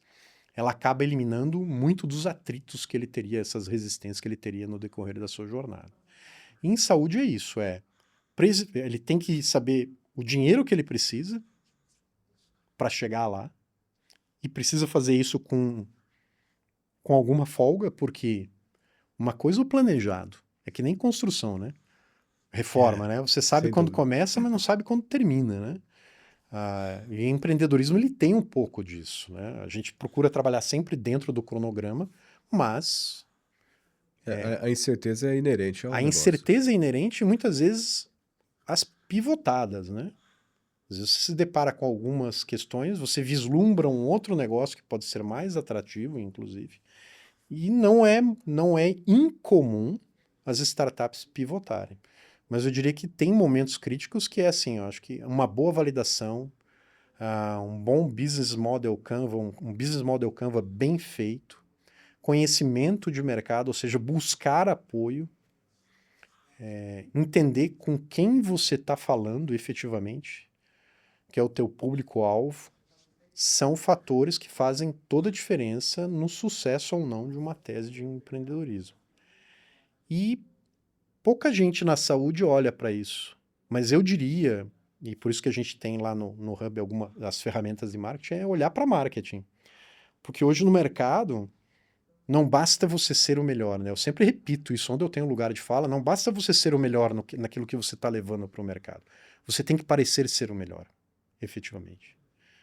ela acaba eliminando muito dos atritos que ele teria, essas resistências que ele teria no decorrer da sua jornada. E em saúde é isso, ele tem que saber o dinheiro que ele precisa para chegar lá, e precisa fazer isso com alguma folga, porque uma coisa é o planejado, é que nem construção, né? Reforma, né? Você sabe Sem quando dúvida. começa, mas não sabe quando termina, né? E empreendedorismo ele tem um pouco disso, né? A gente procura trabalhar sempre dentro do cronograma, mas A incerteza é inerente ao a negócio. incerteza é inerente e muitas vezes as pivotadas, né? Às vezes você se depara com algumas questões, você vislumbra um outro negócio que pode ser mais atrativo, inclusive, e não é incomum as startups pivotarem. Mas eu diria que tem momentos críticos que é assim, eu acho que uma boa validação, um bom business model Canva, um business model Canva bem feito, conhecimento de mercado, ou seja, buscar apoio, entender com quem você está falando efetivamente, que é o teu público-alvo, são fatores que fazem toda a diferença no sucesso ou não de uma tese de empreendedorismo. E pouca gente na saúde olha para isso, mas eu diria, e por isso que a gente tem lá no Hub algumas das ferramentas de marketing, é olhar para marketing. Porque hoje no mercado, não basta você ser o melhor, né? Eu sempre repito isso, onde eu tenho lugar de fala, não basta você ser o melhor naquilo que você está levando para o mercado. Você tem que parecer ser o melhor, efetivamente.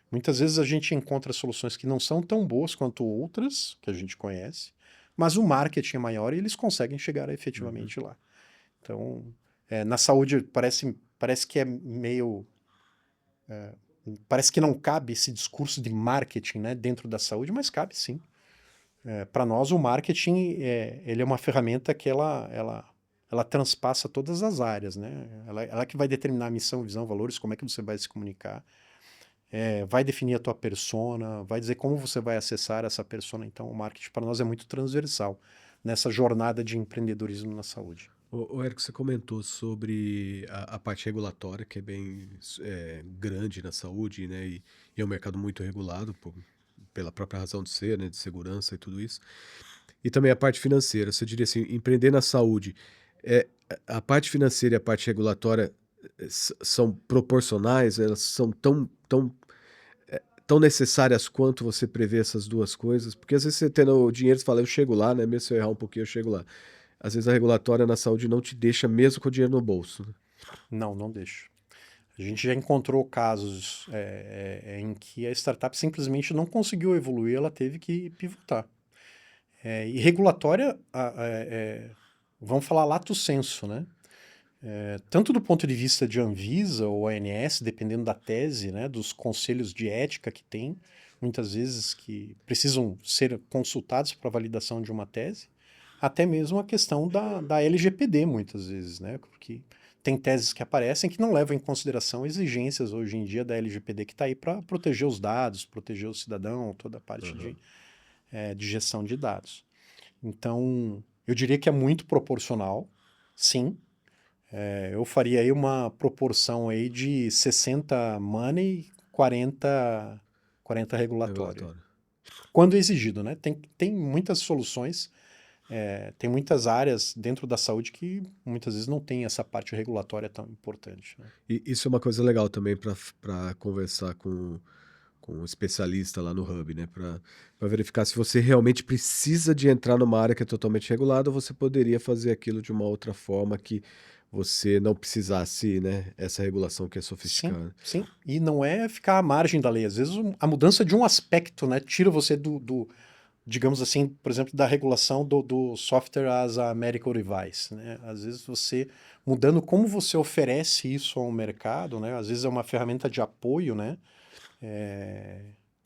Muitas vezes a gente encontra soluções que não são tão boas quanto outras, que a gente conhece, mas o marketing é maior e eles conseguem chegar efetivamente lá. Então, na saúde parece que é meio. Parece que não cabe esse discurso de marketing, né, dentro da saúde, mas cabe sim. Para nós, o marketing ele é uma ferramenta que ela transpassa todas as áreas, né? Ela que vai determinar a missão, visão, valores, como é que você vai se comunicar, vai definir a tua persona, vai dizer como você vai acessar essa persona. Então, o marketing para nós é muito transversal nessa jornada de empreendedorismo na saúde. O Érico, você comentou sobre a parte regulatória, que é bem grande na saúde, né? E é um mercado muito regulado pela própria razão de ser, né? De segurança e tudo isso. E também a parte financeira. Você diria assim, empreender na saúde, a parte financeira e a parte regulatória são proporcionais? Elas são tão necessárias quanto você prevê essas duas coisas? Porque às vezes você tendo o dinheiro, você fala, eu chego lá, né? Mesmo se eu errar um pouquinho, eu chego lá. Às vezes a regulatória na saúde não te deixa mesmo com o dinheiro no bolso, né? Não, não deixa. A gente já encontrou casos em que a startup simplesmente não conseguiu evoluir, ela teve que pivotar. E regulatória, vamos falar lato sensu, né? Tanto do ponto de vista de Anvisa ou ANS, dependendo da tese, né, dos conselhos de ética que tem, muitas vezes que precisam ser consultados para validação de uma tese, até mesmo a questão da LGPD, muitas vezes, né? Porque tem teses que aparecem que não levam em consideração exigências hoje em dia da LGPD que está aí para proteger os dados, proteger o cidadão, toda a parte de gestão de dados. Então, eu diria que é muito proporcional, sim. Eu faria aí uma proporção aí de 60 money, 40 regulatório. Regulatório. Quando exigido, né? Tem muitas soluções, tem muitas áreas dentro da saúde que muitas vezes não tem essa parte regulatória tão importante, né? E isso é uma coisa legal também para conversar com um especialista lá no Hub, né? Para verificar se você realmente precisa de entrar numa área que é totalmente regulada ou você poderia fazer aquilo de uma outra forma que você não precisasse, né? Essa regulação que é Sim, sofisticada. sim. E não é ficar à margem da lei. Às vezes a mudança de um aspecto, né, tira você digamos assim, por exemplo, da regulação do software as a medical device, né? Às vezes você, mudando como você oferece isso ao mercado, né? Às vezes é uma ferramenta de apoio, né?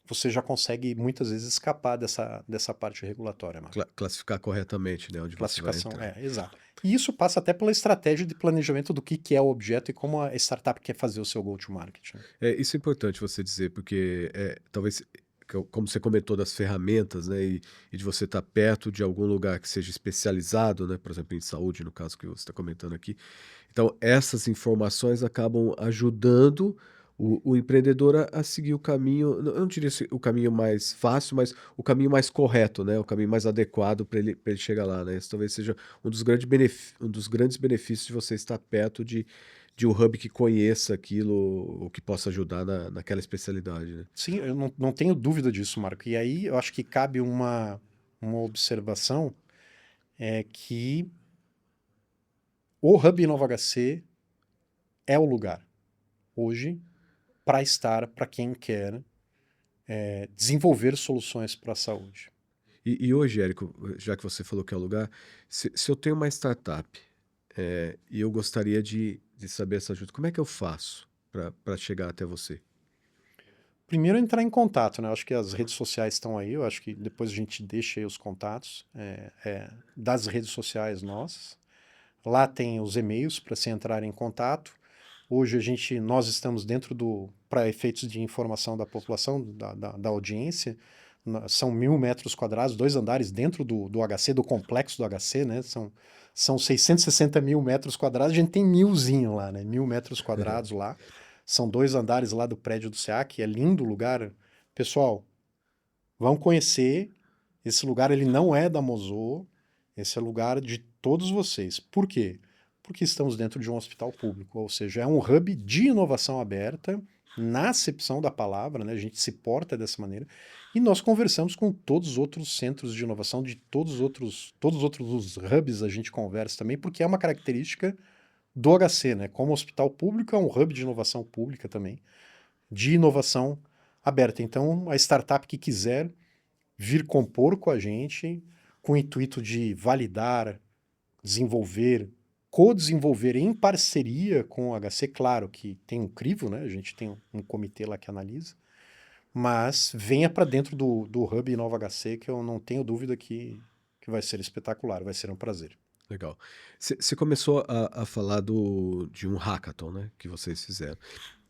Você já consegue muitas vezes escapar dessa parte regulatória, Marco. Classificar corretamente, né? Onde você vai Classificação, entrar. exato. E isso passa até pela estratégia de planejamento do que é o objeto e como a startup quer fazer o seu go-to-market, né? Isso é importante você dizer, porque talvez, como você comentou das ferramentas, né, e de você estar perto de algum lugar que seja especializado, né, por exemplo, em saúde, no caso que você está comentando aqui. Então, essas informações acabam ajudando o empreendedor a seguir o caminho, eu não diria o caminho mais fácil, mas o caminho mais correto, né, o caminho mais adequado para ele chegar lá, né. Esse talvez seja um dos grandes benefícios de você estar perto de um hub que conheça aquilo ou que possa ajudar naquela especialidade, né. Sim, eu não tenho dúvida disso, Marco. E aí eu acho que cabe uma observação, que o Hub Nova HC é o lugar hoje para estar para quem quer desenvolver soluções para a saúde. E hoje, Érico, já que você falou que é o lugar, se eu tenho uma startup, e eu gostaria de saber essa ajuda, como é que eu faço para chegar até você? Primeiro, entrar em contato, né? Eu acho que as redes sociais estão aí, eu acho que depois a gente deixa aí os contatos das redes sociais nossas. Lá tem os e-mails para se entrar em contato. Hoje nós estamos dentro para efeitos de informação da população, da audiência, são 1.000 metros quadrados, 2 andares dentro do HC, do complexo do HC, né? São 660 mil metros quadrados, a gente tem 1.000zinho lá, né? 1.000 metros quadrados lá. São 2 andares lá do prédio do SEAC, é lindo o lugar. Pessoal, vão conhecer. Esse lugar ele não é da Mozo, esse é lugar de todos vocês. Por quê? Porque estamos dentro de um hospital público, ou seja, é um hub de inovação aberta, na acepção da palavra, né? A gente se porta dessa maneira, e nós conversamos com todos os outros centros de inovação, de todos os outros hubs a gente conversa também, porque é uma característica do HC, né? Como hospital público, é um hub de inovação pública também, de inovação aberta. Então, a startup que quiser vir compor com a gente, com o intuito de validar, desenvolver, co-desenvolver em parceria com o HC, claro que tem um crivo, né? A gente tem um comitê lá que analisa, mas venha para dentro do Hub Nova HC, que eu não tenho dúvida que vai ser espetacular, vai ser um prazer. Legal. Você começou a falar de um hackathon, né, que vocês fizeram.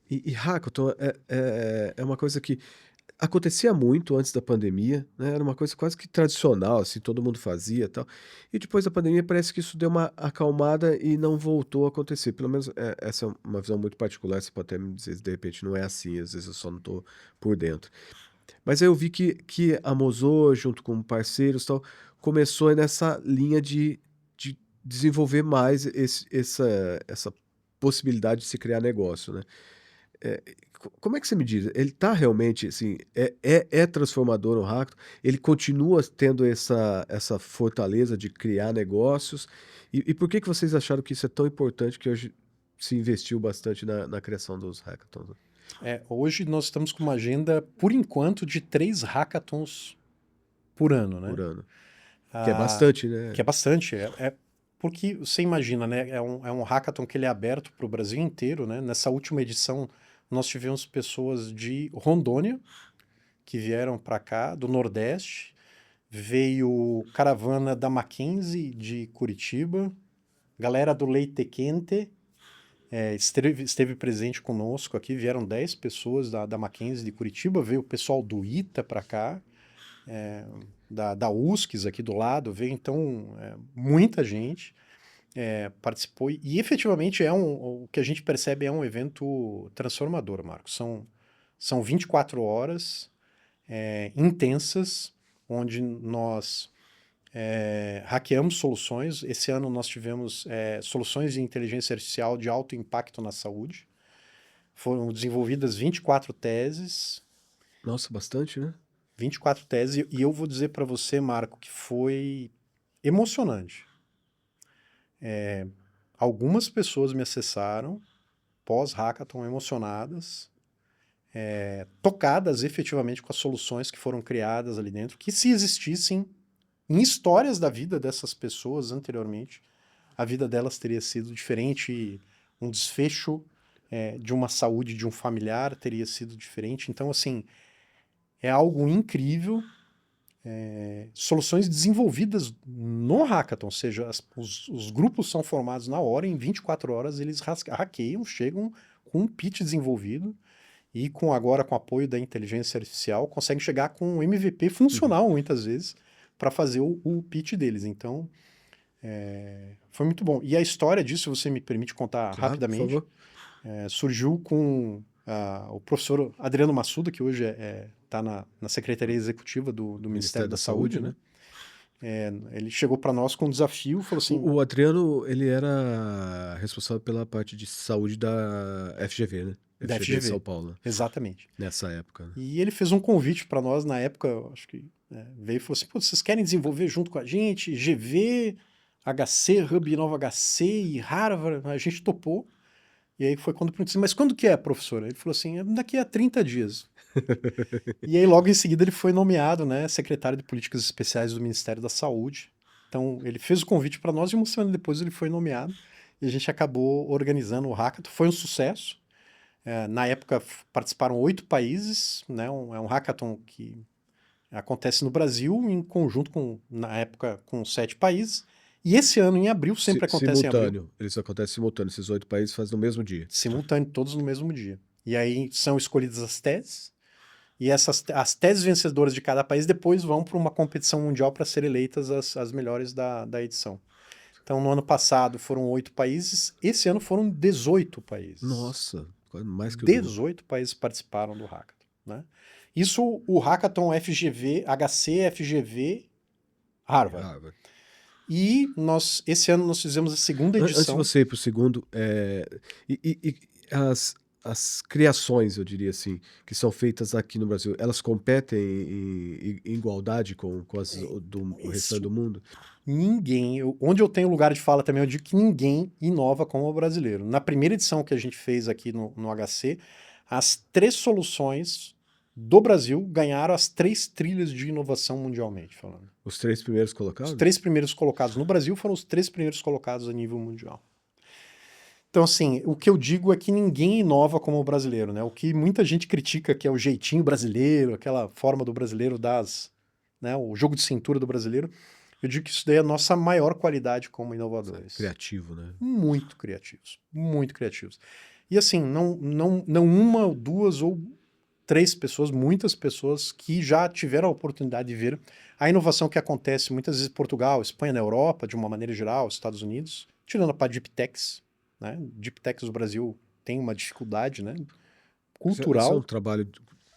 E hackathon é uma coisa que acontecia muito antes da pandemia, né, era uma coisa quase que tradicional, assim, todo mundo fazia e tal. E depois da pandemia parece que isso deu uma acalmada e não voltou a acontecer. Pelo menos essa é uma visão muito particular, você pode até me dizer se de repente não é assim, às vezes eu só não estou por dentro. Mas aí eu vi que a Mozo, junto com parceiros e tal, começou nessa linha de desenvolver mais essa possibilidade de se criar negócio, né? Como é que você me diz? Ele está realmente, assim, é transformador no Hackathon? Ele continua tendo essa fortaleza de criar negócios? E por que vocês acharam que isso é tão importante que hoje se investiu bastante na criação dos hackathons Hoje nós estamos com uma agenda, por enquanto, de 3 hackathons por ano, né? por ano? Que é bastante, né? Que é bastante. Porque você imagina, né? É um hackathon que ele é aberto para o Brasil inteiro, né? Nessa última edição, nós tivemos pessoas de Rondônia que vieram para cá, do Nordeste. Veio caravana da Mackenzie de Curitiba, galera do Leite Quente esteve presente conosco aqui, vieram 10 pessoas da Mackenzie de Curitiba, veio o pessoal do ITA para cá, da USCS aqui do lado, veio então muita gente participou e efetivamente o que a gente percebe é um evento transformador, Marcos. São 24 horas intensas, onde nós hackeamos soluções. Esse ano nós tivemos soluções de inteligência artificial de alto impacto na saúde. Foram desenvolvidas 24 teses. Nossa, bastante, né? 24 teses. E eu vou dizer para você, Marco, que foi emocionante. Algumas pessoas me acessaram pós-hackathon emocionadas, tocadas efetivamente com as soluções que foram criadas ali dentro, que se existissem em histórias da vida dessas pessoas anteriormente, a vida delas teria sido diferente, um desfecho de uma saúde de um familiar teria sido diferente. Então, assim, é algo incrível. Soluções desenvolvidas no hackathon, ou seja, os grupos são formados na hora, em 24 horas eles hackeiam, chegam com um pitch desenvolvido e agora com o apoio da inteligência artificial conseguem chegar com um MVP funcional muitas vezes para fazer o pitch deles. Então, foi muito bom. E a história disso, se você me permite contar Claro, rapidamente, por favor. surgiu com o professor Adriano Massuda, que hoje está na Secretaria Executiva do Ministério da Saúde, né? Ele chegou para nós com um desafio, falou assim... O Adriano, ele era responsável pela parte de saúde da FGV, né? Da FGV de FGV, São Paulo, né? exatamente. Nessa época. Né? E ele fez um convite para nós na época, acho que veio e falou assim, pô, vocês querem desenvolver junto com a gente GV, HC, Hub Nova HC e Harvard? A gente topou. E aí foi quando eu perguntei, mas quando que é, professor? Ele falou assim, daqui a 30 dias. E aí logo em seguida ele foi nomeado, né, secretário de Políticas Especiais do Ministério da Saúde. Então ele fez o convite para nós e uma semana depois ele foi nomeado. E a gente acabou organizando o hackathon. Foi um sucesso. Na época participaram 8 países, né? É um hackathon que acontece no Brasil em conjunto na época, com 7 países. E esse ano, em abril, sempre acontece em abril. Simultâneo. Eles acontecem simultâneo. Esses 8 países fazem no mesmo dia. Simultâneo, todos no mesmo dia. E aí são escolhidas as teses. E as teses vencedoras de cada país depois vão para uma competição mundial para ser eleitas as melhores da edição. Então, no ano passado foram 8 países. Esse ano foram 18 países. Nossa, mais que o 18 países participaram do hackathon, né? Isso o hackathon FGV, HC, FGV, Harvard. E esse ano nós fizemos a segunda edição. Antes de você ir para o segundo, as criações, eu diria assim, que são feitas aqui no Brasil, elas competem em igualdade com as do restante do mundo? Ninguém, onde eu tenho lugar de fala também, eu digo que ninguém inova como o brasileiro. Na primeira edição que a gente fez aqui no HC, as 3 soluções do Brasil ganharam as 3 trilhas de inovação mundialmente falando. Os 3 primeiros colocados? Os 3 primeiros colocados no Brasil foram os 3 primeiros colocados a nível mundial. Então, assim, o que eu digo é que ninguém inova como o brasileiro, né? O que muita gente critica, que é o jeitinho brasileiro, aquela forma do brasileiro o jogo de cintura do brasileiro, eu digo que isso daí é a nossa maior qualidade como inovadores. Criativo, né? Muito criativos, muito criativos. E assim, não uma ou 2 ou 3 pessoas, muitas pessoas que já tiveram a oportunidade de ver a inovação que acontece muitas vezes em Portugal, Espanha, na Europa, de uma maneira geral, Estados Unidos, tirando para Deep Techs, né? Deep Techs do Brasil tem uma dificuldade, né, cultural. Isso é um trabalho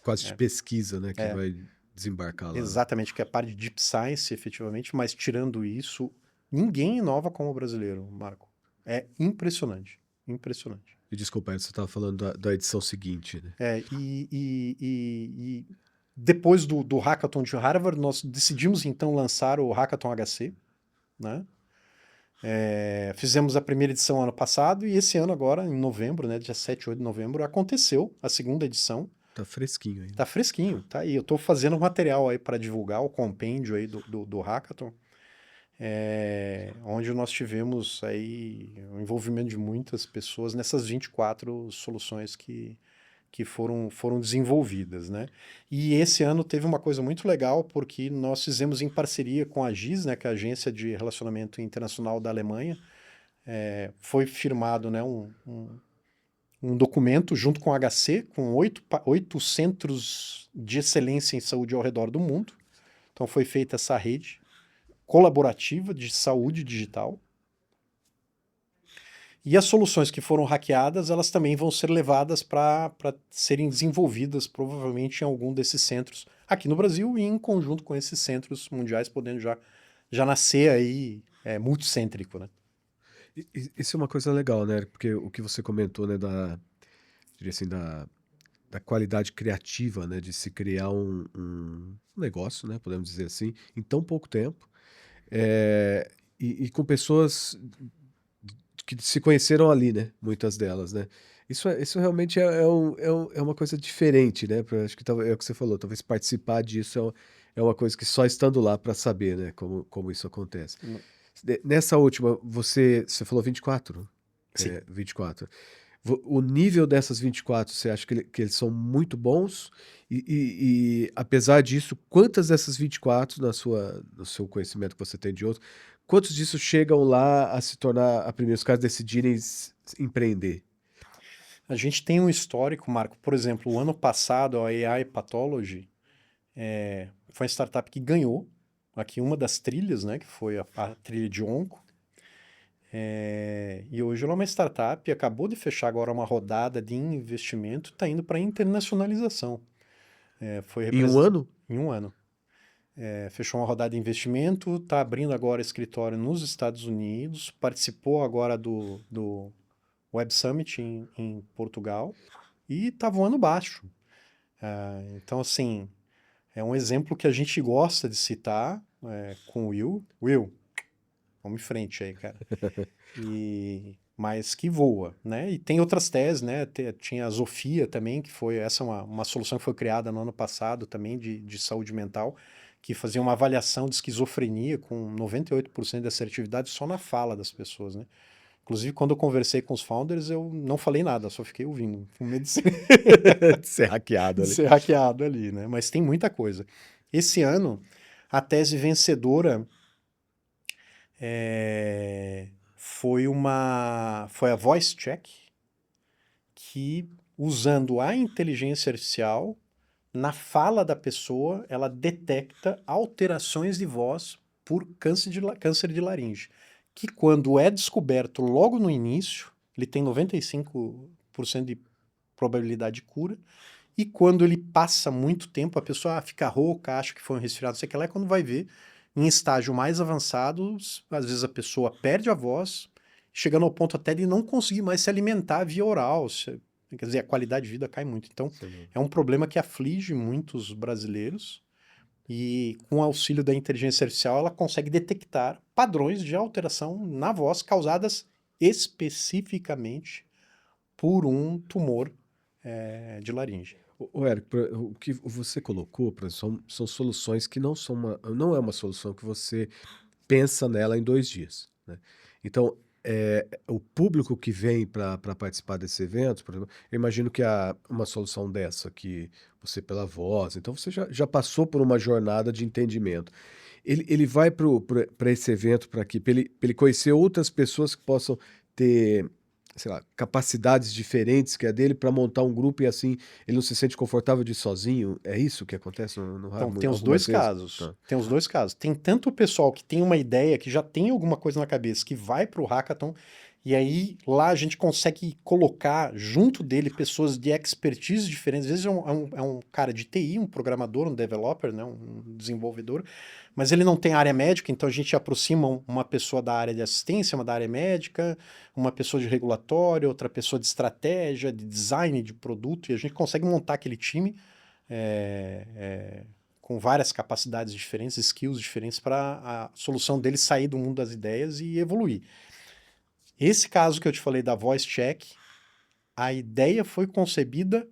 quase de pesquisa, né, que vai desembarcar lá. Exatamente, que é a parte de Deep Science, efetivamente, mas tirando isso, ninguém inova como o brasileiro, Marco. É impressionante, impressionante. E desculpa, você estava falando da edição seguinte, né? E depois do Hackathon de Harvard, nós decidimos então lançar o Hackathon HC, né? Fizemos a primeira edição ano passado e esse ano agora, em novembro, né, dia 7, 8 de novembro, aconteceu a segunda edição. Tá fresquinho ainda. Tá fresquinho, tá aí. Eu tô fazendo material aí para divulgar o compêndio aí do Hackathon, onde nós tivemos aí o envolvimento de muitas pessoas nessas 24 soluções que foram desenvolvidas, né? E esse ano teve uma coisa muito legal, porque nós fizemos em parceria com a GIS, né, que é a Agência de Relacionamento Internacional da Alemanha, foi firmado, né, um documento junto com a HC, com 8 centros de excelência em saúde ao redor do mundo. Então foi feita essa rede colaborativa de saúde digital. E as soluções que foram hackeadas, elas também vão ser levadas para serem desenvolvidas, provavelmente em algum desses centros aqui no Brasil e em conjunto com esses centros mundiais, podendo já nascer aí multicêntrico, né? Isso é uma coisa legal, né? Porque o que você comentou, né, diria assim, da qualidade criativa, né, de se criar um negócio, né, podemos dizer assim, em tão pouco tempo, e com pessoas que se conheceram ali, né, muitas delas, né. Isso realmente é uma coisa diferente, né, acho que é o que você falou, talvez participar disso é uma coisa que só estando lá para saber, né, como isso acontece. Nessa última, você falou 24? Sim. 24. O nível dessas 24, você acha que eles são muito bons? E apesar disso, quantas dessas 24, no seu conhecimento que você tem de outros, quantos disso chegam lá a se tornar a primeira, os caras decidirem empreender? A gente tem um histórico, Marco. Por exemplo, o ano passado, a AI Pathology foi uma startup que ganhou aqui uma das trilhas, né, que foi a trilha de Onco. E hoje ela é uma startup, acabou de fechar agora uma rodada de investimento, está indo para internacionalização. Em um ano? Em um ano. Fechou uma rodada de investimento, está abrindo agora escritório nos Estados Unidos, participou agora do Web Summit em Portugal e está voando baixo. Então, assim, é um exemplo que a gente gosta de citar com o Will. Will, vamos em frente aí, cara. Mas que voa, né? E tem outras teses, né? Tinha a Zofia também, que foi uma solução que foi criada no ano passado também de saúde mental, que fazia uma avaliação de esquizofrenia com 98% de assertividade só na fala das pessoas, né? Inclusive, quando eu conversei com os founders, eu não falei nada, só fiquei ouvindo, com medo de ser hackeado de ali. ser hackeado ali, né? Mas tem muita coisa. Esse ano, a tese vencedora foi a Voice Check, que usando a inteligência artificial, na fala da pessoa, ela detecta alterações de voz por câncer de laringe, que quando é descoberto logo no início, ele tem 95% de probabilidade de cura, e quando ele passa muito tempo, a pessoa fica rouca, acha que foi um resfriado, não sei o que lá, e quando vai ver, em estágio mais avançado, às vezes a pessoa perde a voz, chegando ao ponto até de não conseguir mais se alimentar via oral, quer dizer, a qualidade de vida cai muito. Então, é um problema que aflige muitos brasileiros, e com o auxílio da inteligência artificial, ela consegue detectar padrões de alteração na voz causadas especificamente por um tumor de laringe. Eric, o que você colocou são soluções que não é uma solução que você pensa nela em 2 dias, né? Então, o público que vem para participar desse evento, por exemplo, eu imagino que uma solução dessa, que você pela voz, então você já passou por uma jornada de entendimento. Ele vai para esse evento para ele conhecer outras pessoas que possam ter, sei lá, capacidades diferentes que a dele para montar um grupo e assim ele não se sente confortável de ir sozinho. É isso que acontece no Então, tem os algumas dois vezes? casos. Tá. Tem os dois casos. Tem tanto o pessoal que tem uma ideia, que já tem alguma coisa na cabeça, que vai para o hackathon E aí, lá a gente consegue colocar junto dele pessoas de expertise diferentes. Às vezes é um cara de TI, um programador, um developer, né, um desenvolvedor, mas ele não tem área médica, então a gente aproxima uma pessoa da área de assistência, uma da área médica, uma pessoa de regulatório, outra pessoa de estratégia, de design de produto, e a gente consegue montar aquele time é, é, com várias capacidades diferentes, skills diferentes, para a solução dele sair do mundo das ideias e evoluir. Esse caso que eu te falei da voice check, a ideia foi concebida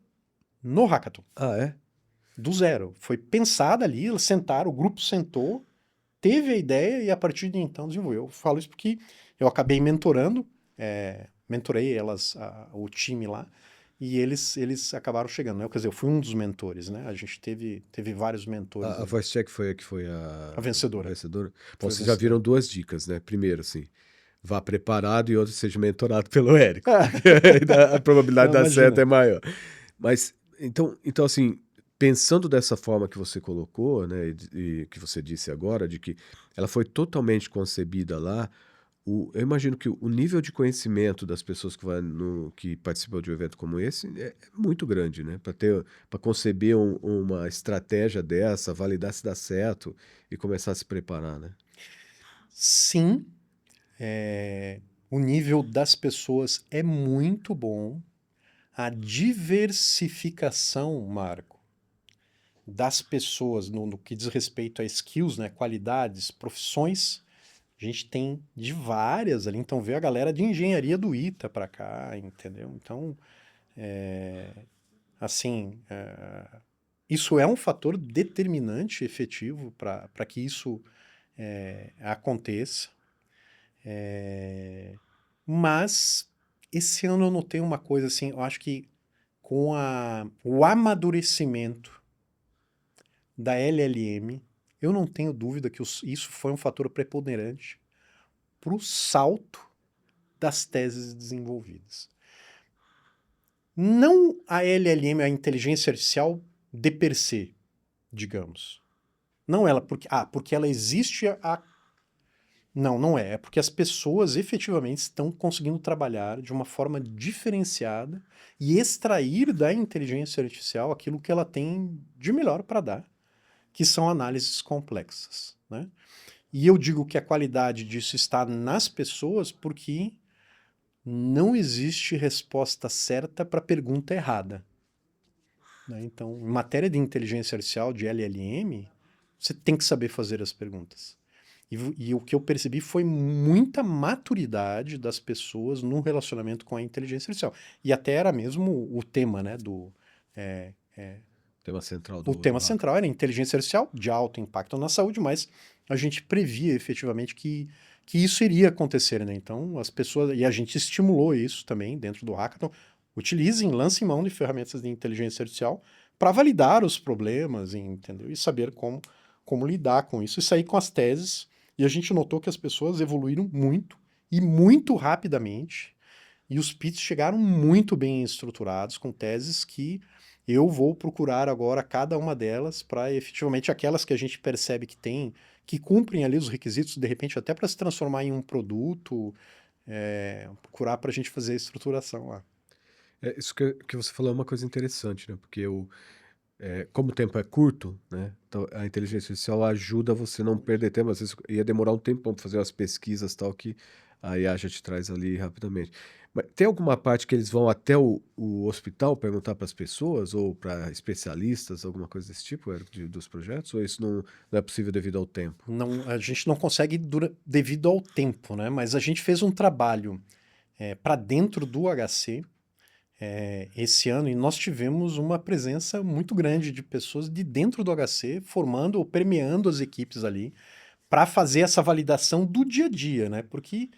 no hackathon, Ah, é? do zero. Foi pensada ali, eles sentaram, o grupo sentou, teve a ideia e a partir de então desenvolveu. Eu falo isso porque eu acabei mentorando, mentorei elas, o time lá, e eles acabaram chegando, né? Quer dizer, eu fui um dos mentores, né? A gente teve vários mentores A ali. Voice Check foi a que foi A a vencedora. vencedora? Bom, Foi a vocês já viram vencedora. duas dicas, né? Primeiro, assim, vá preparado e outro, seja mentorado pelo Érico, Ah, porque a probabilidade não, de dar certo é imagina. maior. Mas, então assim, pensando dessa forma que você colocou, né, e que você disse agora, de que ela foi totalmente concebida lá, eu imagino que o nível de conhecimento das pessoas que participam de um evento como esse é muito grande, né? Para conceber uma estratégia dessa, validar se dá certo e começar a se preparar, né? Sim, o nível das pessoas é muito bom. A diversificação, Marco, das pessoas no que diz respeito a skills, né, qualidades, profissões, a gente tem de várias ali. Então, veio a galera de engenharia do ITA para cá, entendeu? Então, assim, isso é um fator determinante, efetivo, para que isso aconteça. Mas, esse ano eu notei uma coisa assim, eu acho que com o amadurecimento da LLM, eu não tenho dúvida que isso foi um fator preponderante para o salto das teses desenvolvidas. Não a LLM, a inteligência artificial de per se, digamos. Não ela, porque ela existe Não, não é. É porque as pessoas efetivamente estão conseguindo trabalhar de uma forma diferenciada e extrair da inteligência artificial aquilo que ela tem de melhor para dar, que são análises complexas, né? E eu digo que a qualidade disso está nas pessoas porque não existe resposta certa para a pergunta errada, né? Então, em matéria de inteligência artificial, de LLM, você tem que saber fazer as perguntas. E o que eu percebi foi muita maturidade das pessoas no relacionamento com a inteligência artificial. E até era mesmo o tema, né, Tema central o do tema hack. central era inteligência artificial de alto impacto na saúde, mas a gente previa efetivamente que isso iria acontecer, né? Então, as pessoas, e a gente estimulou isso também dentro do hackathon, utilizem, lancem mão de ferramentas de inteligência artificial para validar os problemas, entendeu? E saber como lidar com isso e sair com as teses. E a gente notou que as pessoas evoluíram muito e muito rapidamente, e os pits chegaram muito bem estruturados, com teses que eu vou procurar agora cada uma delas para efetivamente aquelas que a gente percebe que tem, que cumprem ali os requisitos, de repente até para se transformar em um produto, procurar para a gente fazer a estruturação lá. Isso que você falou é uma coisa interessante, né? Porque como o tempo é curto, né? Então a inteligência artificial ajuda você a não perder tempo. Às vezes ia demorar um tempão para fazer umas pesquisas tal que a IA já te traz ali rapidamente. Mas tem alguma parte que eles vão até o hospital perguntar para as pessoas ou para especialistas, alguma coisa desse tipo, Érico, dos projetos? Ou isso não é possível devido ao tempo? Não, a gente não consegue devido ao tempo, né? Mas a gente fez um trabalho para dentro do HC esse ano e nós tivemos uma presença muito grande de pessoas de dentro do HC formando ou permeando as equipes ali para fazer essa validação do dia a dia, né? Porque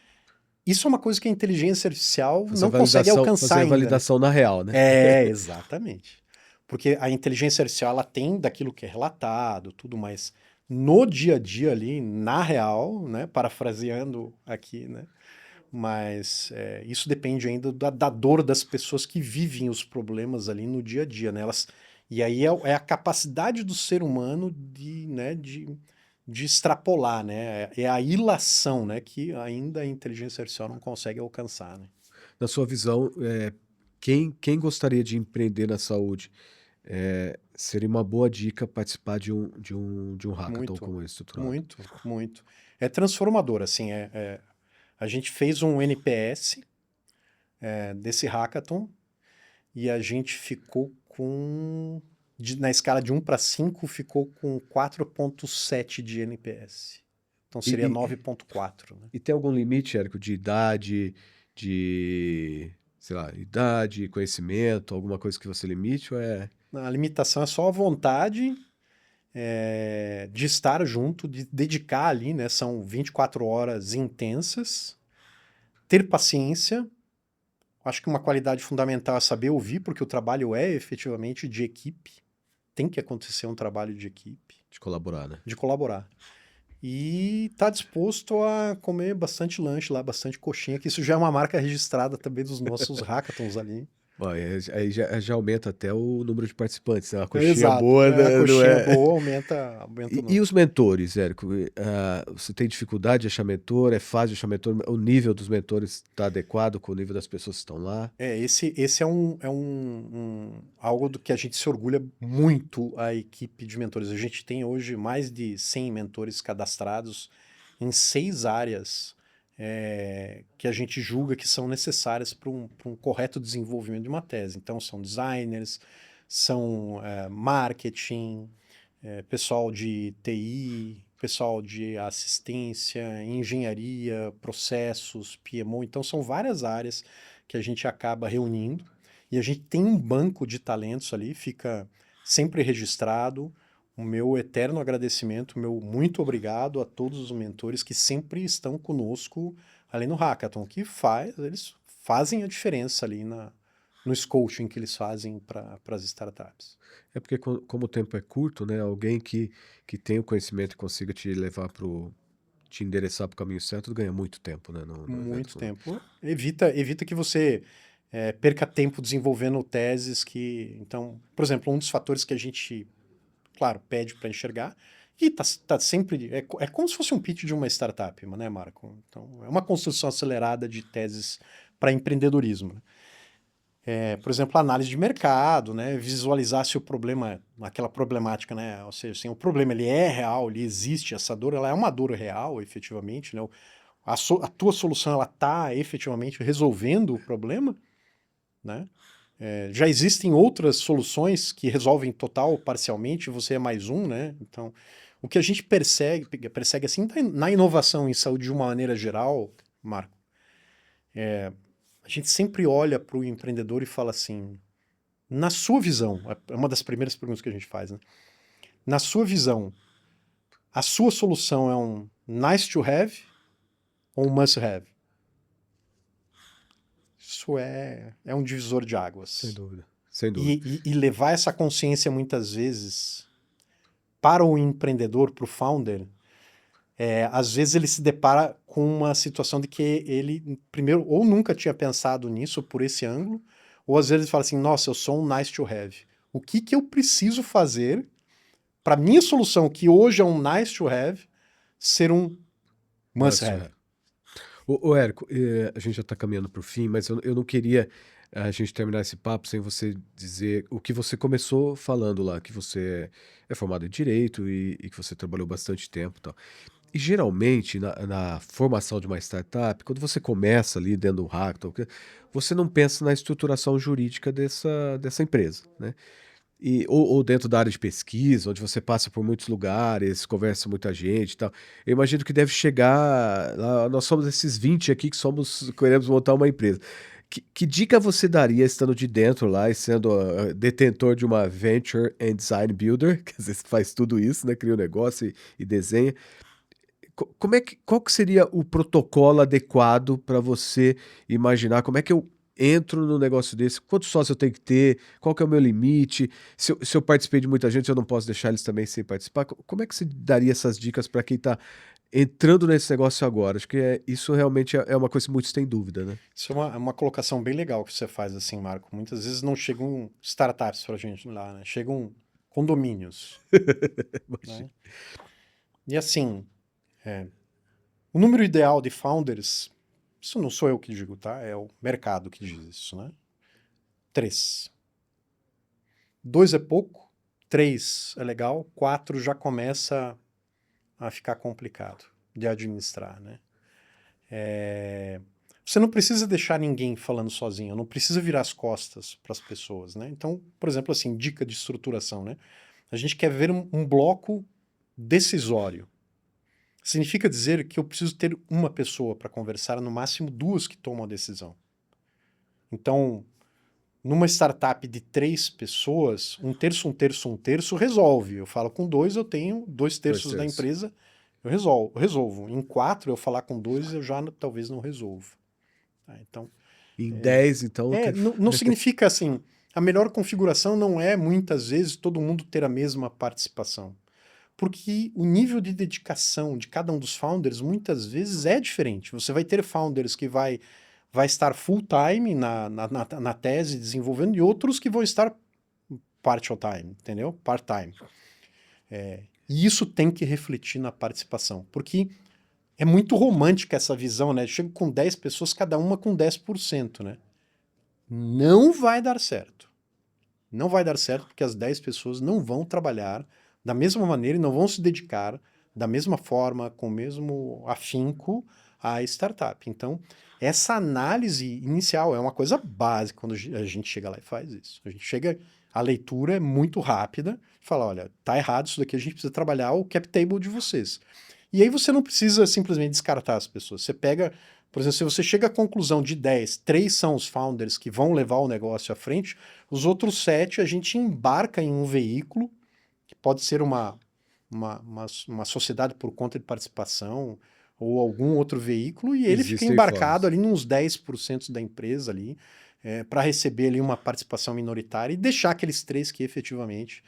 isso é uma coisa que a inteligência artificial não consegue alcançar Fazer a ainda, né? validação na real, né? Exatamente. Porque a inteligência artificial ela tem daquilo que é relatado, tudo mais no dia a dia ali, na real, né? Parafraseando aqui, né? Mas isso depende ainda da dor das pessoas que vivem os problemas ali no dia a dia, né? E aí é a capacidade do ser humano de, né, de extrapolar, né? É a ilação, né? Que ainda a inteligência artificial não consegue alcançar, né? Na sua visão, quem gostaria de empreender na saúde, seria uma boa dica participar de um hackathon Muito, como esse estruturado. muito, muito. É transformador, assim, a gente fez um NPS desse hackathon e a gente ficou com, na escala de 1 para 5, ficou com 4,7 de NPS. Então E, seria e, 9,4, né? e tem algum limite, Érico, de idade, sei lá, idade, conhecimento, alguma coisa que você limite ou é... A limitação é só a vontade de estar junto, de dedicar ali, né? São 24 horas intensas, ter paciência. Acho que uma qualidade fundamental é saber ouvir, porque o trabalho é efetivamente de equipe. Tem que acontecer um trabalho de equipe, de colaborar, né? de colaborar. E tá disposto a comer bastante lanche lá, bastante coxinha, que isso já é uma marca registrada também dos nossos hackathons ali. Bom, aí já aumenta até o número de participantes, né? Uma coxinha Exato. boa, A né? Não coxinha é... boa aumenta o E número. os mentores, Érico? Você tem dificuldade de achar mentor? É fácil de achar mentor? O nível dos mentores está adequado com o nível das pessoas que estão lá? Esse algo do que a gente se orgulha muito, a equipe de mentores. A gente tem hoje mais de 100 mentores cadastrados em 6 áreas que a gente julga que são necessárias para um correto desenvolvimento de uma tese. Então, são designers, são marketing, pessoal de TI, pessoal de assistência, engenharia, processos, PMO. Então, são várias áreas que a gente acaba reunindo e a gente tem um banco de talentos ali, fica sempre registrado. O meu eterno agradecimento, meu muito obrigado a todos os mentores que sempre estão conosco ali no Hackathon, eles fazem a diferença ali no coaching que eles fazem para as startups. É porque como o tempo é curto, né? Alguém que tem o conhecimento e consiga te levar te endereçar para o caminho certo, ganha muito tempo, né? No evento. Muito tempo. Evita que você perca tempo desenvolvendo teses que. Então, por exemplo, um dos fatores que a gente, claro, pede para enxergar, e tá sempre. É como se fosse um pitch de uma startup, né, Marco? Então, é uma construção acelerada de teses para empreendedorismo. Né? Por exemplo, análise de mercado, né? Visualizar se o problema, aquela problemática, né? Ou seja, assim, o problema ele é real, ele existe, essa dor ela é uma dor real, efetivamente, né? A tua solução ela está efetivamente resolvendo o problema, né? Já existem outras soluções que resolvem total ou parcialmente, você é mais um, né? Então, o que a gente persegue assim na inovação em saúde de uma maneira geral, Marco, a gente sempre olha para o empreendedor e fala assim, na sua visão, é uma das primeiras perguntas que a gente faz, né? Na sua visão, a sua solução é um nice to have ou um must have? Isso é um divisor de Sem águas. dúvida. Sem dúvida. E levar essa consciência muitas vezes para o empreendedor, para o founder, às vezes ele se depara com uma situação de que ele, primeiro, ou nunca tinha pensado nisso por esse ângulo, ou às vezes ele fala assim, nossa, eu sou um nice to have. O que eu preciso fazer para minha solução, que hoje é um nice to have, ser um must have? Ô, Érico, a gente já está caminhando para o fim, mas eu não queria a gente terminar esse papo sem você dizer o que você começou falando lá, que você é formado em Direito e que você trabalhou bastante tempo e tal. E geralmente, na formação de uma startup, quando você começa ali dentro do hackathon, você não pensa na estruturação jurídica dessa empresa, né? Ou dentro da área de pesquisa, onde você passa por muitos lugares, conversa com muita gente e tal. Eu imagino que deve chegar. Nós somos esses 20 aqui queremos montar uma empresa. Que dica você daria estando de dentro lá e sendo detentor de uma Venture and Design Builder, que às vezes faz tudo isso, né? Cria um negócio e desenha. Qual que seria o protocolo adequado para você imaginar? Como é que eu entro num negócio desse? Quantos sócios eu tenho que ter? Qual que é o meu limite? Se eu participei de muita gente, eu não posso deixar eles também sem participar. Como é que você daria essas dicas para quem está entrando nesse negócio agora? Acho que isso realmente é uma coisa que muitos têm dúvida, né? Isso é uma colocação bem legal que você faz assim, Marco. Muitas vezes não chegam startups para a gente lá, né? Chegam condomínios, né? E assim, o número ideal de founders, isso não sou eu que digo, tá? É o mercado que diz isso, né? 3. 2 é pouco, 3 é legal, 4 já começa a ficar complicado de administrar, né? Você não precisa deixar ninguém falando sozinho, não precisa virar as costas para as pessoas, né? Então, por exemplo, assim, dica de estruturação, né? A gente quer ver um bloco decisório. Significa dizer que eu preciso ter uma pessoa para conversar, no máximo 2 que tomam a decisão. Então, numa startup de 3 pessoas, um terço resolve. Eu falo com 2, eu tenho 2 terços da empresa, eu resolvo. Em 4, eu falar com 2, eu já talvez não resolvo. Tá? Então, Em 10, então... não significa assim, a melhor configuração não é, muitas vezes, todo mundo ter a mesma participação. Porque o nível de dedicação de cada um dos founders, muitas vezes, é diferente. Você vai ter founders que vai estar full-time na tese desenvolvendo e outros que vão estar part-time, entendeu? Part-time. E isso tem que refletir na participação, porque é muito romântica essa visão, né? Chego com 10 pessoas, cada uma com 10%, né? Não vai dar certo. Não vai dar certo porque as 10 pessoas não vão trabalhar da mesma maneira e não vão se dedicar da mesma forma, com o mesmo afinco à startup. Então, essa análise inicial é uma coisa básica quando a gente chega lá e faz isso. A gente chega, a leitura é muito rápida, fala, olha, tá errado isso daqui, a gente precisa trabalhar o cap table de vocês. E aí você não precisa simplesmente descartar as pessoas. Você pega, por exemplo, se você chega à conclusão de 10, 3 são os founders que vão levar o negócio à frente, os outros 7 a gente embarca em um veículo, que pode ser uma sociedade por conta de participação ou algum outro veículo, e ele fica embarcado ali nos 10% da empresa ali, para receber ali uma participação minoritária e deixar aqueles 3 que efetivamente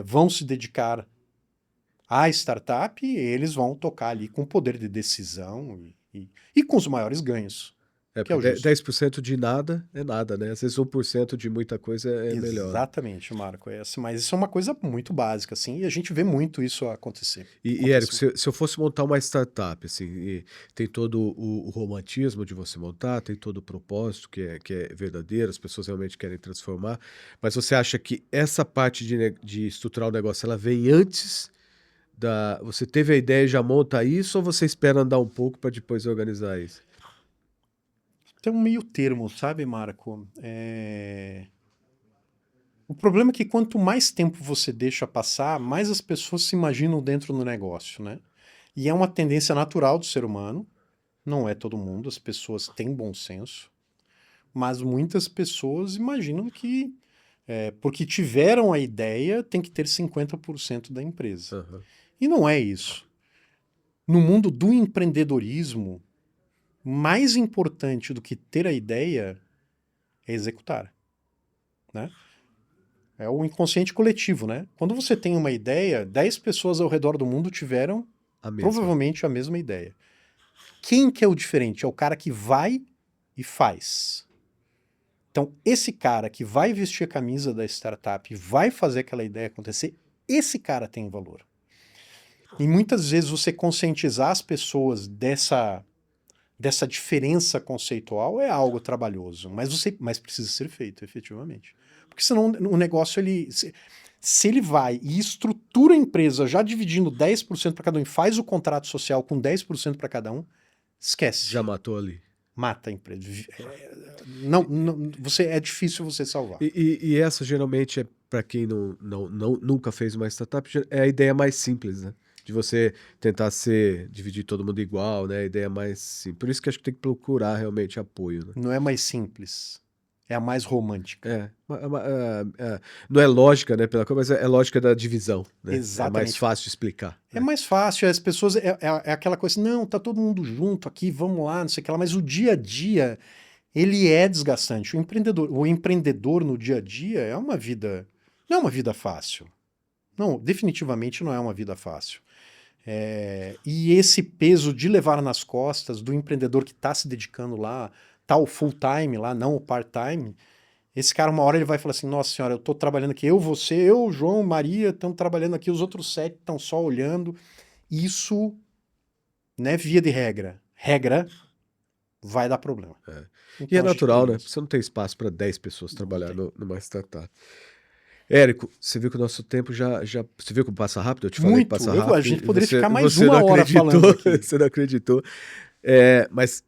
vão se dedicar à startup, e eles vão tocar ali com poder de decisão e com os maiores ganhos. Que é o justo. 10% de nada é nada, né? Às vezes 1% de muita coisa é melhor. Exatamente, Marco. Mas isso é uma coisa muito básica, assim, e a gente vê muito isso acontecer. E Érico, se eu fosse montar uma startup, assim, tem todo o romantismo de você montar, tem todo o propósito que é verdadeiro, as pessoas realmente querem transformar, mas você acha que essa parte de estruturar o negócio, ela vem antes Você teve a ideia e já monta isso, ou você espera andar um pouco para depois organizar isso? Tem um meio termo, sabe, Marco? O problema é que quanto mais tempo você deixa passar, mais as pessoas se imaginam dentro do negócio, né? E é uma tendência natural do ser humano, não é todo mundo, as pessoas têm bom senso, mas muitas pessoas imaginam que porque tiveram a ideia, tem que ter 50% da empresa. Uhum. E não é isso. No mundo do empreendedorismo, mais importante do que ter a ideia é executar, né? É o inconsciente coletivo, né? Quando você tem uma ideia, 10 pessoas ao redor do mundo tiveram provavelmente a mesma ideia. Quem que é o diferente? É o cara que vai e faz. Então, esse cara que vai vestir a camisa da startup e vai fazer aquela ideia acontecer, esse cara tem valor. E muitas vezes você conscientizar as pessoas dessa diferença conceitual é algo trabalhoso, mas precisa ser feito, efetivamente. Porque senão o negócio, se ele vai e estrutura a empresa já dividindo 10% para cada um e faz o contrato social com 10% para cada um, esquece. Já matou ali. Mata a empresa. É difícil você salvar. E essa geralmente é para quem nunca fez uma startup, é a ideia mais simples, né? De você tentar dividir todo mundo igual, né? A ideia mais simples. Por isso que acho que tem que procurar realmente apoio, né? Não é mais simples. É a mais romântica. Não é lógica, né, pela coisa, mas é lógica da divisão, né? Exatamente. É mais fácil de explicar. É mais fácil, as pessoas... É aquela coisa, não, tá todo mundo junto aqui, vamos lá, não sei o que lá, mas o dia a dia, ele é desgastante. O empreendedor no dia a dia é uma vida... Não é uma vida fácil. Não, definitivamente não é uma vida fácil. E esse peso de levar nas costas do empreendedor que está se dedicando lá, tá o full-time lá, não o part-time, esse cara uma hora ele vai falar assim, nossa senhora, eu estou trabalhando aqui, você, eu, João, Maria, estamos trabalhando aqui, os outros 7 estão só olhando, isso não é via de regra. Regra vai dar problema. E Então, é acho que natural, né? isso. Você não tem espaço para 10 pessoas Não trabalhar tem. numa startup. Érico, você viu que o nosso tempo já. Você viu como passa rápido? Eu te falei que passa Muito. A rápido gente e poderia você, ficar mais você não uma hora acreditou. falando aqui. Você não acreditou. Mas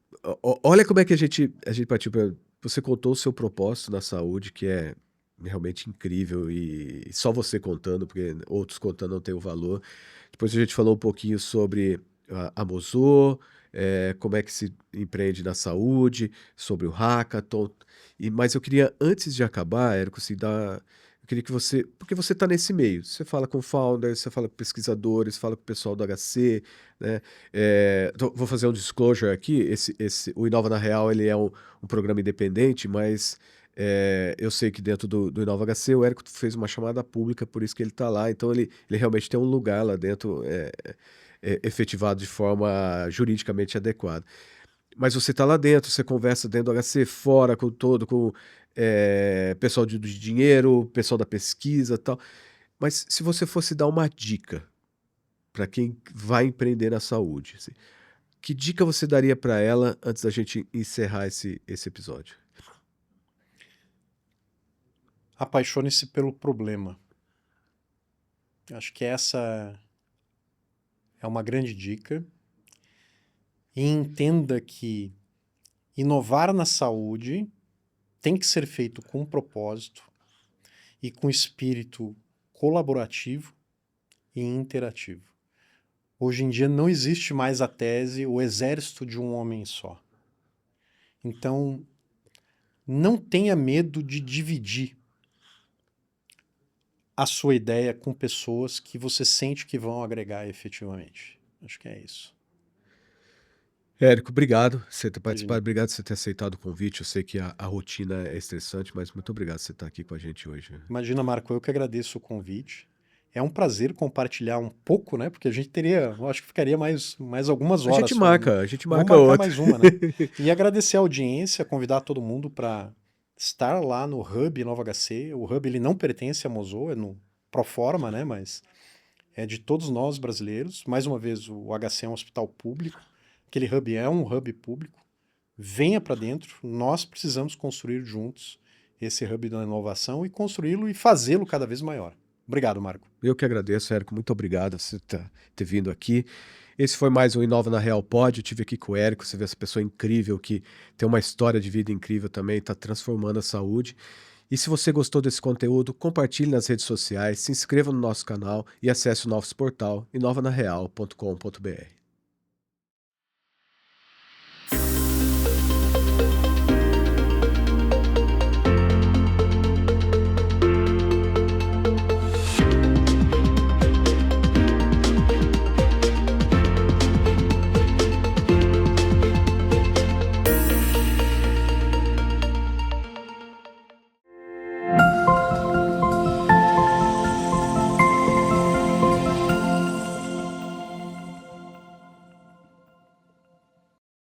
olha como é que a gente partiu para. Você contou o seu propósito na saúde, que é realmente incrível, e só você contando, porque outros contando não tem o valor. Depois a gente falou um pouquinho sobre a Mozô, como é que se empreende na saúde, sobre o hackathon. Mas eu queria, antes de acabar, Érico, assim, eu queria que você. Porque você está nesse meio. Você fala com founders, você fala com pesquisadores, fala com o pessoal do HC, né? Vou fazer um disclosure aqui. O Inova na Real ele é um programa independente, mas eu sei que dentro do Inova HC o Érico fez uma chamada pública, por isso que ele está lá. Então ele realmente tem um lugar lá dentro efetivado de forma juridicamente adequada. Mas você está lá dentro, você conversa dentro do HC, fora com pessoal de dinheiro, pessoal da pesquisa e tal. Mas se você fosse dar uma dica para quem vai empreender na saúde, assim, que dica você daria para ela antes da gente encerrar esse episódio? Apaixone-se pelo problema. Acho que essa é uma grande dica. E entenda que inovar na saúde tem que ser feito com propósito e com espírito colaborativo e interativo. Hoje em dia não existe mais a tese o exército de um homem só. Então, não tenha medo de dividir a sua ideia com pessoas que você sente que vão agregar efetivamente. Acho que é isso. Érico, obrigado por você ter participado, Imagina. obrigado por você ter aceitado o convite. Eu sei que a rotina é estressante, mas muito obrigado por você estar aqui com a gente hoje. Imagina, Marco, eu que agradeço o convite. É um prazer compartilhar um pouco, né? Porque a gente teria, eu acho que ficaria mais algumas horas falando. A gente Vamos marca marcar outra. mais uma, né? E agradecer a audiência, convidar todo mundo para estar lá no Hub Nova HC. O Hub ele não pertence à Mozô, é no Proforma, né? Mas é de todos nós brasileiros. Mais uma vez, o HC é um hospital público. Aquele Hub é um Hub público. Venha para dentro. Nós precisamos construir juntos esse Hub da inovação e construí-lo e fazê-lo cada vez maior. Obrigado, Marco. Eu que agradeço, Érico. Muito obrigado por você ter vindo aqui. Esse foi mais um Inova na Real Pod. Eu tive aqui com o Érico. Você vê essa pessoa incrível que tem uma história de vida incrível também, está transformando a saúde. E se você gostou desse conteúdo, compartilhe nas redes sociais, se inscreva no nosso canal e acesse o nosso portal inovanareal.com.br.